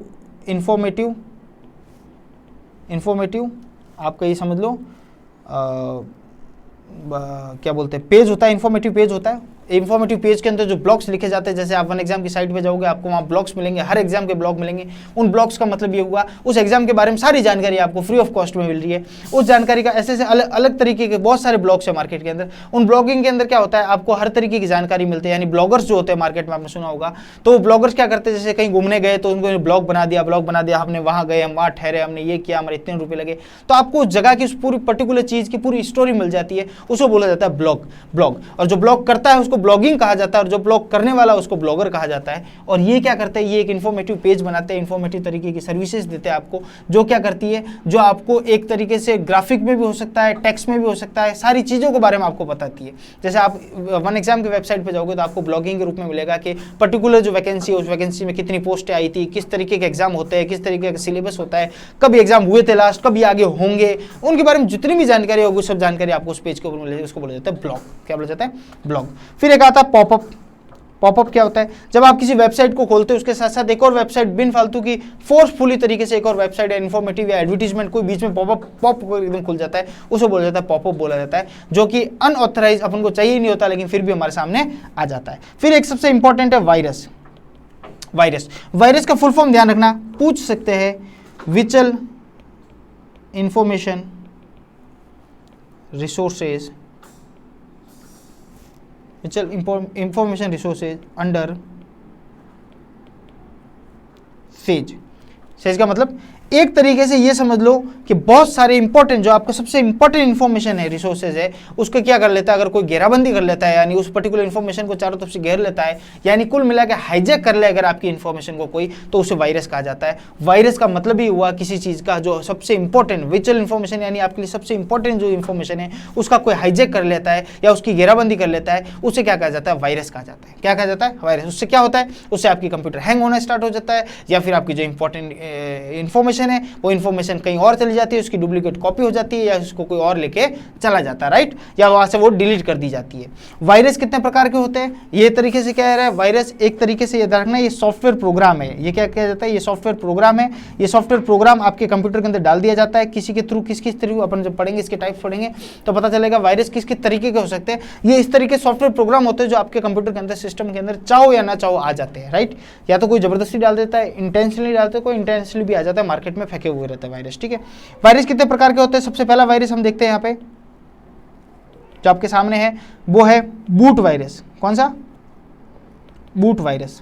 आपका ये समझ लो क्या बोलते हैं, पेज होता है, इंफॉर्मेटिव पेज होता है। इंफॉर्मेटिव पेज के अंदर जो ब्लॉग्स लिखे जाते हैं, जैसे आप वन एग्जाम की साइट पे जाओगे आपको वहाँ ब्लॉग्स मिलेंगे, हर एग्जाम के ब्लॉग मिलेंगे। उन ब्लॉग्स का मतलब ये हुआ उस एग्जाम के बारे में सारी जानकारी आपको फ्री ऑफ कॉस्ट में मिल रही है। उस जानकारी का ऐसे अलग अलग तरीके के बहुत सारे ब्लॉग्स है मार्केट के अंदर। उन ब्लॉगिंग के अंदर क्या होता है, आपको हर तरीके की जानकारी मिलती है। यानी ब्लॉगर्स जो होते हैं मार्केट में, आपने सुना होगा, तो वो ब्लॉगर्स क्या करते हैं, जैसे कहीं घूमने गए तो उनको ब्लॉग बना दिया, हमने वहाँ गए, हम वहाँ ठहरे, हमने ये किया, हमारे इतने रुपये लगे। तो आपको उस जगह की उस पूरी पर्टिकुलर चीज़ की पूरी स्टोरी मिल जाती है, उसको बोला जाता है ब्लॉग। और जो ब्लॉग करता है उसको ब्लॉगिंग कहा जाता है, और जो ब्लॉग करने वाला उसको ब्लॉगर कहा जाता है। और ये क्या करते हैं, ये एक इन्फॉर्मेटिव पेज बनाते हैं, इन्फॉर्मेटिव तरीके की सर्विसेज देते हैं आपको, जो क्या करती है, जो आपको एक तरीके से ग्राफिक में भी हो सकता है, टेक्स्ट में भी हो सकता है, सारी चीज़ों के बारे में आपको बताती है। जैसे आप वन एग्जाम की वेबसाइट पे जाओगे तो आपको ब्लॉगिंग के रूप में मिलेगा कि पर्टिकुलर जो वैकेंसी है उस वैकेंसी में कितनी पोस्टें आई थी, किस तरीके के एग्जाम होते हैं, किस तरीके का सिलेबस होता है, कब एग्जाम हुए थे लास्ट, कब ये आगे होंगे, उनके बारे में जितनी भी जानकारी होगी सब जानकारी आपको उस पेज के ऊपर मिलेगी। उसको बोला जाता है ब्लॉग। क्या बोला जाता है, ब्लॉग। फिर एक आता है पॉपअप। पॉपअप क्या होता है, जब आप किसी वेबसाइट को खोलते हो उसके साथ साथ एक और वेबसाइट बिन फालतू की फोर्सफुली तरीके से एक और वेबसाइट या इन्फॉर्मेटिव या एडवर्टीजमेंट कोई बीच में पॉप एकदम खुल जाता है, उसे बोला जाता है पॉपअप बोला जाता है, जो कि अनऑथराइज अपन को चाहिए नहीं होता लेकिन फिर भी हमारे सामने आ जाता है। फिर एक सबसे इंपॉर्टेंट है वायरस। वायरस का फुल फॉर्म ध्यान रखना, पूछ सकते हैं, vital information resources, information resources under siege का मतलब एक तरीके से ये समझ लो कि बहुत सारे इंपॉर्टेंट जो आपका सबसे इंपॉर्टेंट इन्फॉर्मेशन है, रिसोर्सेज है, उसको क्या कर लेता है, अगर कोई घेराबंदी कर लेता है, यानी उस पर्टिकुलर इन्फॉर्मेशन को चारों तरफ से घेर लेता है, यानी कुल मिला के हाईजैक कर ले अगर आपकी इन्फॉर्मेशन को कोई, तो उसे वायरस कहा जाता है। वायरस का मतलब ही हुआ किसी चीज़ का जो सबसे इंपॉर्टेंट विचुअल इन्फॉर्मेशन, यानी आपके लिए सबसे इंपॉर्टेंट जो इन्फॉर्मेशन है उसका कोई हाईजैक कर लेता है या उसकी घेराबंदी कर लेता है, उसे क्या कहा जाता है, वायरस कहा जाता है। क्या कहा जाता है, वायरस। उससे क्या होता है, उससे आपकी कंप्यूटर हैंग होना स्टार्ट हो जाता है, या फिर आपकी जो इंपॉर्टेंट इन्फॉर्मेशन है वो इन्फॉर्मेशन कहीं और चली जाती है, उसकी डुप्लीकेट कॉपी हो जाती है, या उसको कोई और लेके चला जाता है, राइट, या वहां से वो डिलीट कर दी जाती है। वायरस कितने प्रकार के होते हैं, ये तरीके से क्या है, वायरस एक तरीके से ये रखना, ये सॉफ्टवेयर प्रोग्राम है। ये क्या किया जाता है, ये सॉफ्टवेयर प्रोग्राम है। ये सॉफ्टवेयर प्रोग्राम आपके कंप्यूटर के अंदर डाल दिया जाता है किसी के थ्रू, किस थ्रू, अपन जब पढ़ेंगे इसके टाइप्स पढ़ेंगे तो पता चलेगा वायरस किस तरीके के हो सकते हैं। ये इस तरीके सॉफ्टवेयर प्रोग्राम होते हैं जो आपके कंप्यूटर के अंदर, सिस्टम के अंदर चाहो या ना चाहो आ जाते हैं, राइट। या तो कोई जबरदस्ती डाल देता है, इंटेंशनली डालते हैं, कोई इंटेंशनली भी आ जाता है, मार्केट में फेंके हुए रहते हैं वायरस, ठीक है। वायरस कितने प्रकार के होते हैं, सबसे पहला वायरस हम देखते हैं यहाँ पे जो आपके सामने है, वो है बूट वायरस। कौन सा, बूट वायरस।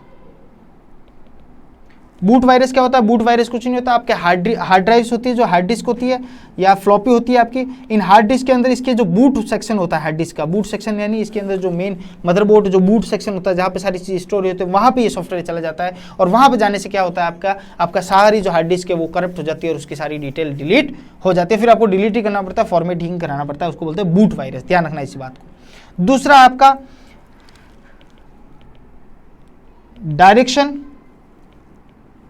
बूट वायरस क्या होता है, बूट वायरस कुछ नहीं होता, आपके हार्ड ड्राइव्स होती है, जो हार्ड डिस्क होती है या फ्लॉपी होती है आपकी, इन हार्ड डिस्क के अंदर इसके जो बूट सेक्शन होता है, हार्ड डिस्क का बूट सेक्शन, यानी इसके अंदर जो मेन मदरबोर्ड जो बूट सेक्शन होता है जहाँ पे सारी चीज़ स्टोर होती है, वहाँ पे ये सॉफ्टवेयर चला जाता है। और वहाँ पे जाने से क्या होता है, आपका सारी जो हार्ड डिस्क है वो करप्ट हो जाती है और उसकी सारी डिटेल डिलीट हो जाती है। फिर आपको डिलीट ही करना पड़ता है, फॉर्मेटिंग कराना पड़ता है, उसको बोलते हैं बूट वायरस। ध्यान रखना इसी बात को। दूसरा आपका direction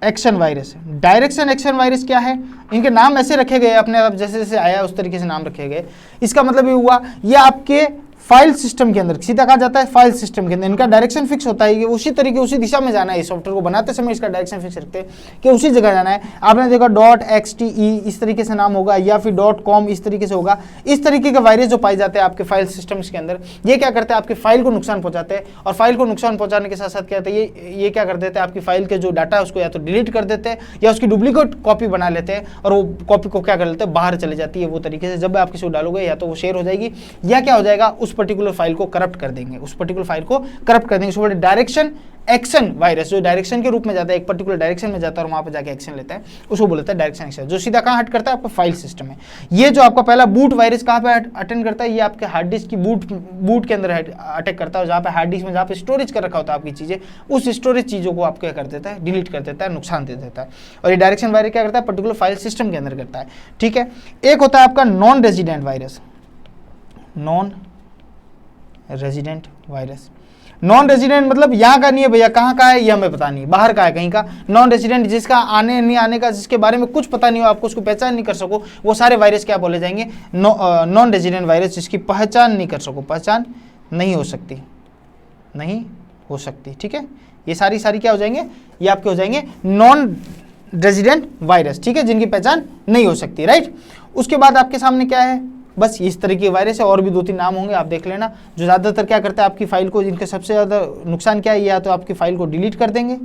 action virus. Direction action virus क्या है, इनके नाम ऐसे रखे गए अपने आप, जैसे जैसे आया उस तरीके से नाम रखे गए। इसका मतलब ये हुआ, ये आपके फाइल सिस्टम के अंदर, सीधा कहा जाता है फाइल सिस्टम के अंदर इनका डायरेक्शन फिक्स होता है कि उसी तरीके उसी दिशा में जाना है। इस सॉफ्टवेयर को बनाते समय इसका डायरेक्शन फिक्स रखते हैं कि उसी जगह जाना है। आपने देखा .xte इस तरीके से नाम होगा, या फिर .com इस तरीके से होगा। इस तरीके के वायरस जो पाए जाते हैं आपके फाइल सिस्टम्स के अंदर, ये क्या करते हैं, आपकी फाइल को नुकसान पहुंचाते हैं। और फाइल को नुकसान पहुंचाने के साथ साथ क्या होता है, ये क्या कर देते हैं, आपकी फाइल के जो डाटा है उसको या तो डिलीट कर देते हैं या उसकी डुप्लीकेट कॉपी बना लेते हैं, और वो कॉपी को क्या कर लेते हैं, बाहर चले जाती है। वो तरीके से जब आप किसी को डालोगे या तो वो शेयर हो जाएगी, या क्या हो जाएगा, उस पर्टिकुलर फाइल को करप्ट कर देंगे, उस पर्टिकुलर फाइल को करप्ट कर देंगे। उसको बोलते डायरेक्शन एक्शन वायरस, जो डायरेक्शन के रूप में जाता है, एक पर्टिकुलर डायरेक्शन में जाता है और वहां पे जाके एक्शन लेता है, उसको बोलता है डायरेक्शन एक्शन, जो सीधा कहां हट करता है, आपका फाइल सिस्टम है। ये जो आपका पहला बूट वायरस कहां पे अटेंड करता है, ये आपके हार्ड डिस्क की बूट के अंदर अटैक करता है, जहां पे हार्ड डिस्क में जहां पे स्टोरेज कर रखा होता है आपकी चीजें, उस स्टोरेज चीजों को आप क्या कर देता है, डिलीट कर देता है, नुकसान दे देता है। और ये डायरेक्शन वायरस क्या करता है, पर्टिकुलर फाइल सिस्टम के अंदर करता है, ठीक है। एक होता है आपका non resident virus. Non resident virus, non resident मतलब यहाँ का नहीं है भैया, कहाँ का है ये हमें पता नहीं, बाहर का है कहीं का। नॉन रेजिडेंट जिसका आने नहीं आने का, जिसके बारे में कुछ पता नहीं हो, आपको उसको पहचान नहीं कर सको, वो सारे वायरस क्या बोले जाएंगे, नॉन रेजिडेंट वायरस, जिसकी पहचान नहीं कर सको, पहचान नहीं हो सकती, नहीं हो सकती, ठीक है। ये सारी क्या हो जाएंगे, ये आपके हो जाएंगे नॉन रेजिडेंट वायरस, ठीक है, जिनकी पहचान नहीं हो सकती, राइट। उसके बाद आपके सामने क्या है, बस इस तरह की वायरस है, और भी 2-3 नाम होंगे, आप देख लेना। जो ज़्यादातर क्या करता है आपकी फाइल को, इनका सबसे ज़्यादा नुकसान क्या है, या तो आपकी फाइल को डिलीट कर देंगे,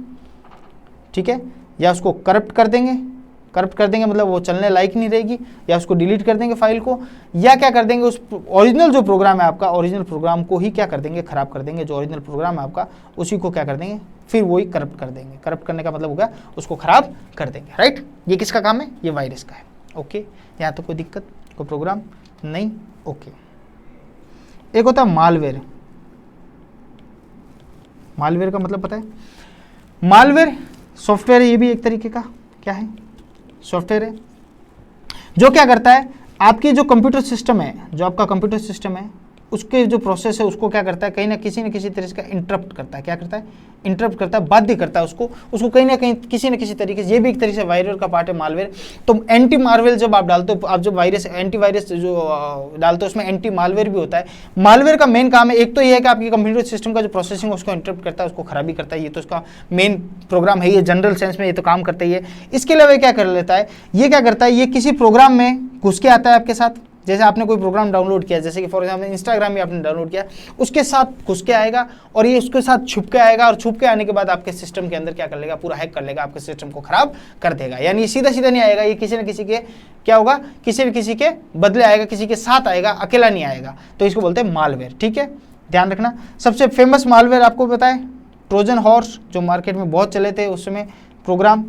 ठीक है, या उसको करप्ट कर देंगे। करप्ट कर देंगे मतलब वो चलने लायक नहीं रहेगी, या उसको डिलीट कर देंगे फाइल को, या क्या कर देंगे उस ओरिजिनल जो प्रोग्राम है आपका, ओरिजिनल प्रोग्राम को ही क्या कर देंगे, खराब कर देंगे। जो ओरिजिनल प्रोग्राम है आपका उसी को क्या कर देंगे, फिर वही करप्ट कर देंगे। करप्ट करने का मतलब हो गया उसको खराब कर देंगे, राइट। ये किसका काम है, ये वायरस का है। ओके, यहाँ तो कोई दिक्कत, कोई प्रोग्राम नहीं। ओके, एक होता है मालवेयर। मालवेयर का मतलब पता है, मालवेयर सॉफ्टवेयर, ये भी एक तरीके का क्या है, सॉफ्टवेयर है, जो क्या करता है आपकी जो कंप्यूटर सिस्टम है, जो आपका कंप्यूटर सिस्टम है उसके जो प्रोसेस है उसको क्या करता है, कहीं ना किसी तरह का इंटरप्ट करता है। क्या करता है, इंटरप्ट करता है, बाध्य करता है उसको कहीं ना कहीं किसी न किसी तरीके से। ये भी एक तरीके से वायरस का पार्ट है मालवेयर। तो एंटी मालवेयर जब आप डालते हो, आप जब वायरस एंटीवायरस जो डालते हो उसमें एंटी मालवेयर भी होता है। मालवेयर का मेन काम है, एक तो ये है कि आपकी कंप्यूटर सिस्टम का जो प्रोसेसिंग है उसको इंटरप्ट करता है, उसको खराबी करता है। ये तो उसका मेन प्रोग्राम है, ये जनरल सेंस में ये तो काम करता ही है। इसके अलावा क्या कर लेता है, ये क्या करता है, ये किसी प्रोग्राम में घुस के आता है आपके साथ। जैसे आपने कोई प्रोग्राम डाउनलोड किया, जैसे कि फॉर एग्जांपल इंस्टाग्राम में आपने डाउनलोड किया, उसके साथ घुस के आएगा और ये उसके साथ छुप के आएगा, और छुप के आने के बाद आपके सिस्टम के अंदर क्या कर लेगा, पूरा हैक कर लेगा, आपके सिस्टम को खराब कर देगा। यानी सीधा सीधा नहीं आएगा, ये किसी न किसी के क्या होगा, किसी न किसी के बदले आएगा, किसी के साथ आएगा, अकेला नहीं आएगा। तो इसको बोलते हैं मालवेयर, ठीक है, ध्यान रखना। सबसे फेमस मालवेयर आपको बताए ट्रोजन हॉर्स, जो मार्केट में बहुत चले थे उस समय प्रोग्राम।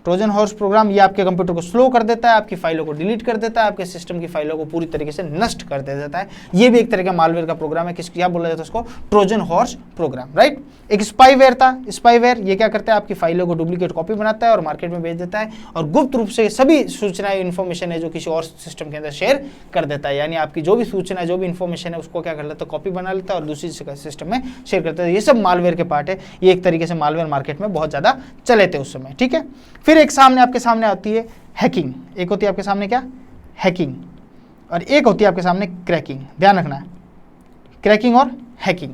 ट्रोजन हॉर्स प्रोग्राम ये आपके कंप्यूटर को स्लो कर देता है, आपकी फाइलों को डिलीट कर देता है, आपके सिस्टम की फाइलों को पूरी तरीके से नष्ट कर देता है। ये भी एक तरह का मालवेयर का प्रोग्राम है। क्या बोला जाता है उसको, ट्रोजन हॉर्स प्रोग्राम, राइट। एक स्पाईवेयर था, स्पाईवेयर ये क्या करता है, आपकी फाइलों को डुप्लीकेट कॉपी बनाता है और मार्केट में बेच देता है, और गुप्त रूप से सभी सूचनाएं, इन्फॉर्मेशन है जो किसी और सिस्टम के अंदर शेयर कर देता है। यानी आपकी जो भी सूचना, जो भी इन्फॉर्मेशन है उसको क्या कर लेता है, कॉपी बना लेता है और दूसरी सिस्टम में शेयर करता है। ये सब मालवेयर के पार्ट है। ये एक तरीके से मालवेयर मार्केट में बहुत ज़्यादा चले थे उस समय, ठीक है। फिर एक सामने आपके सामने आती है हैकिंग। एक होती है आपके सामने क्या, हैकिंग, और एक होती है आपके सामने क्रैकिंग। ध्यान रखना है, क्रैकिंग और हैकिंग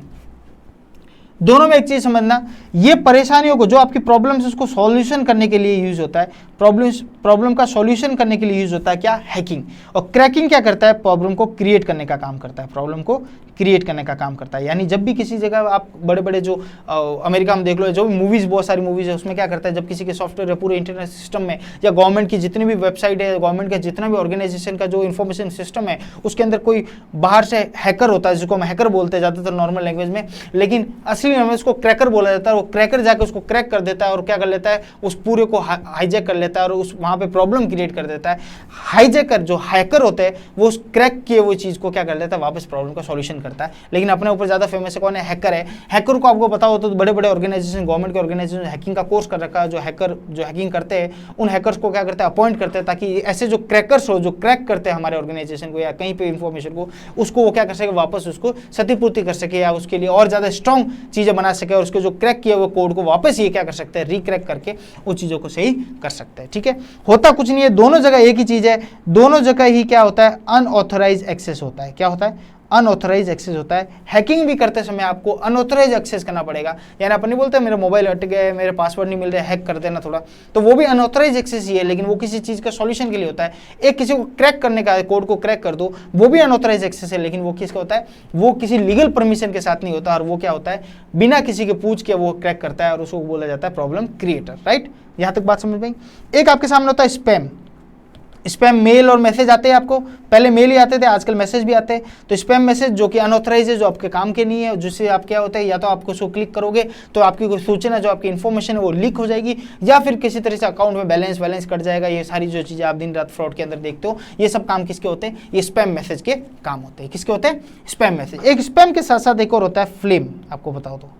दोनों में एक चीज समझना, ये परेशानियों को, जो आपकी प्रॉब्लम्स उसको सॉल्यूशन करने के लिए यूज होता है। प्रॉब्लम का सॉल्यूशन करने के लिए यूज होता है क्या, हैकिंग। और क्रैकिंग क्या करता है, प्रॉब्लम को क्रिएट करने का काम करता है, प्रॉब्लम को क्रिएट करने का काम करता है। यानी जब भी किसी जगह आप बड़े बड़े जो अमेरिका में देख लो, जो भी मूवीज, बहुत सारी मूवीज है, उसमें क्या करता है, जब किसी के सॉफ्टवेयर है पूरे इंटरनेट सिस्टम में, या गवर्नमेंट की जितनी भी वेबसाइट है, गवर्नमेंट का जितना भी ऑर्गेनाइजेशन का जो इन्फॉर्मेशन सिस्टम है, उसके अंदर कोई बाहर से हैकर होता है, जिसको हम हैकर बोलते हैं ज़्यादातर नॉर्मल लैंग्वेज में, लेकिन असली में उसको क्रैकर बोला जाता है। वो क्रैकर जाकर उसको क्रैक कर देता है और क्या कर लेता है, उस पूरे को हाईजैक कर लेता है और उस वहाँ पे प्रॉब्लम क्रिएट कर देता है। हाईजैकर जो हैकर होते हैं वो उस क्रैक किए वो चीज़ को क्या कर लेता है, वापस प्रॉब्लम का सॉल्यूशन करता है। लेकिन अपने ऊपर ज़्यादा फेमस है कौन है, हैकर है। हैकर को आपको पता हो तो बड़े बड़े ऑर्गेनाइजेशन, गवर्नमेंट के ऑर्गेनाइजेशन हैकिंग का कोर्स कर रखा है। जो हैकर जो हैकिंग करते हैं उन हैकर्स को क्या करते हैं, अपॉइंट करते हैं, ताकि ऐसे जो क्रैकर्स हो, जो क्रैक करते हैं हमारे ऑर्गेनाइजेशन को या कहीं पे इंफॉर्मेशन को, उसको वो क्या कर सके, वापस उसको क्षतिपूर्ति कर सके या उसके लिए और ज़्यादा स्ट्रॉन्ग चीज़ें बना सके, और उसके जो क्रैक किया हुआ कोड को वापस ये क्या कर सकते हैं, रिक्रैक करके उन चीज़ों को सही कर सकते हैं। ठीक है, होता कुछ नहीं है, दोनों जगह एक ही चीज़ है, दोनों जगह ही क्या होता है, अनऑथराइज एक्सेस होता है। क्या होता है, अनऑथराइज एक्सेस होता है। हैकिंग भी करते समय आपको अनऑथराइज एक्सेस करना पड़ेगा। यानी अपन नहीं बोलते मेरा मोबाइल हट गया है, मेरे पासवर्ड नहीं मिल रहा है, हैक कर देना थोड़ा, तो वो भी अनऑथराइज एक्सेस ही है, लेकिन वो किसी चीज़ का सॉल्यूशन के लिए होता है। एक किसी को क्रैक करने का, कोड को क्रैक कर दो, वो भी अनऑथराइज एक्सेस है, लेकिन वो किसका होता है, वो किसी लीगल परमिशन के साथ नहीं होता, और वो क्या होता है, बिना किसी के पूछ के वो क्रैक करता है, और उसको बोला जाता है प्रॉब्लम क्रिएटर। राइट, यहाँ तक बात समझ में। एक आपके सामने होता है स्पैम। स्पैम मेल और मैसेज आते हैं आपको, पहले मेल ही आते थे, आजकल मैसेज भी आते हैं। तो स्पैम मैसेज जो कि अनऑथराइज है, जो आपके काम के नहीं है, जिससे आप क्या होता है, या तो आपको उसको क्लिक करोगे तो आपकी कोई सूचना, जो आपकी इन्फॉर्मेशन है वो लीक हो जाएगी, या फिर किसी तरह से अकाउंट में बैलेंस कट जाएगा। ये सारी जो चीज़ें आप दिन रात फ्रॉड के अंदर देखते हो, ये सब काम किसके होते हैं, ये स्पैम मैसेज के काम होते हैं। किसके होते हैं, स्पैम मैसेज। एक स्पैम के साथ साथ एक और होता है फ्लेम, आपको बताओ तो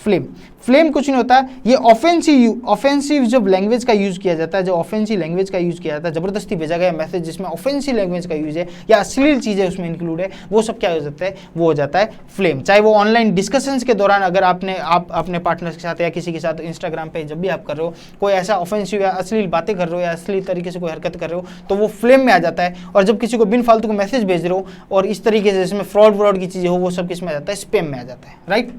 फ्लेम कुछ नहीं होता है, ये ऑफेंसिव जब लैंग्वेज का यूज किया जाता है, जो ऑफेंसिव लैंग्वेज का यूज किया जाता है, जबरदस्ती भेजा गया मैसेज जिसमें ऑफेंसिव लैंग्वेज का यूज है या अश्लील चीजें उसमें इंक्लूड है, वो सब क्या हो जाता है, वो हो जाता है फ्लेम। चाहे वो ऑनलाइन डिस्कशंस के दौरान, अगर आप अपने पार्टनर के साथ या किसी के साथ इंस्टाग्राम पे जब भी आप कर रहे हो, कोई ऐसा ऑफेंसिव या अश्लील बातें कर रहे हो या अश्लील तरीके से कोई हरकत कर रहे हो, तो वो फ्लेम में आ जाता है। और जब किसी को बिन फालतू को मैसेज भेज रहे हो और इस तरीके से जिसमें फ्रॉड की चीजें हो, वो सब किस में आ जाता है, स्पैम में आ जाता है। राइट,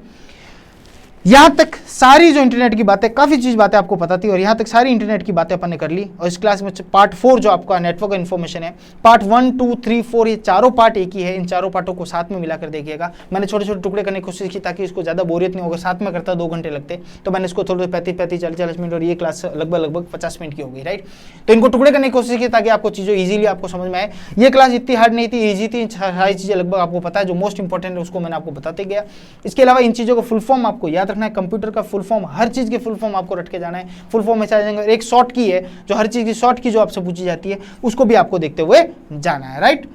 यहाँ तक सारी जो इंटरनेट की बातें, काफ़ी चीज़ बातें आपको पता थी और यहाँ तक सारी इंटरनेट की बातें अपन ने कर ली। और इस क्लास में पार्ट 4 जो आपका नेटवर्क इन्फॉर्मेशन है, पार्ट 1, 2, 3, 4 ये चारों पार्ट एक ही है। इन चारों पार्टों को साथ में मिलाकर देखिएगा। मैंने छोटे छोटे टुकड़े करने की कोशिश की ताकि इसको ज़्यादा बोरियत नहीं होगा। साथ में करता 2 घंटे लगते, तो मैंने इसको थोड़े 35 40 मिनट, और ये क्लास लगभग 50 मिनट की हो गई, राइट। तो इनको टुकड़े करने की कोशिश की ताकि आपको चीज़ें ईजिली आपको समझ में आए। ये क्लास इतनी हार्ड नहीं थी, ईजी थी। सारी चीज़ें लगभग आपको पता है, जो मोस्ट इंपॉर्टेंट है उसको मैंने आपको बताते गया। इसके अलावा इन चीज़ों का फुल फॉर्म आपको याद रखना है। कंप्यूटर का फुल फॉर्म, हर चीज़ के फुल फॉर्म आपको रट के जाना है। फुल फॉर्म में आ जाएंगे। एक शॉर्ट की है जो हर चीज़ की शॉर्ट की जो आपसे पूछी जाती है, उसको भी आपको देखते हुए जाना है, राइट।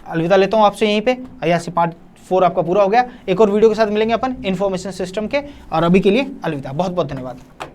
अलविदा लेता हूँ आपसे यहीं पे। यहाँ से पार्ट 4 आपका पूरा हो गया। एक और वीडियो के साथ मिलेंगे अपन इन्फॉर्मेशन सिस्टम के, और अभी के लिए अलविदा। बहुत बहुत धन्यवाद।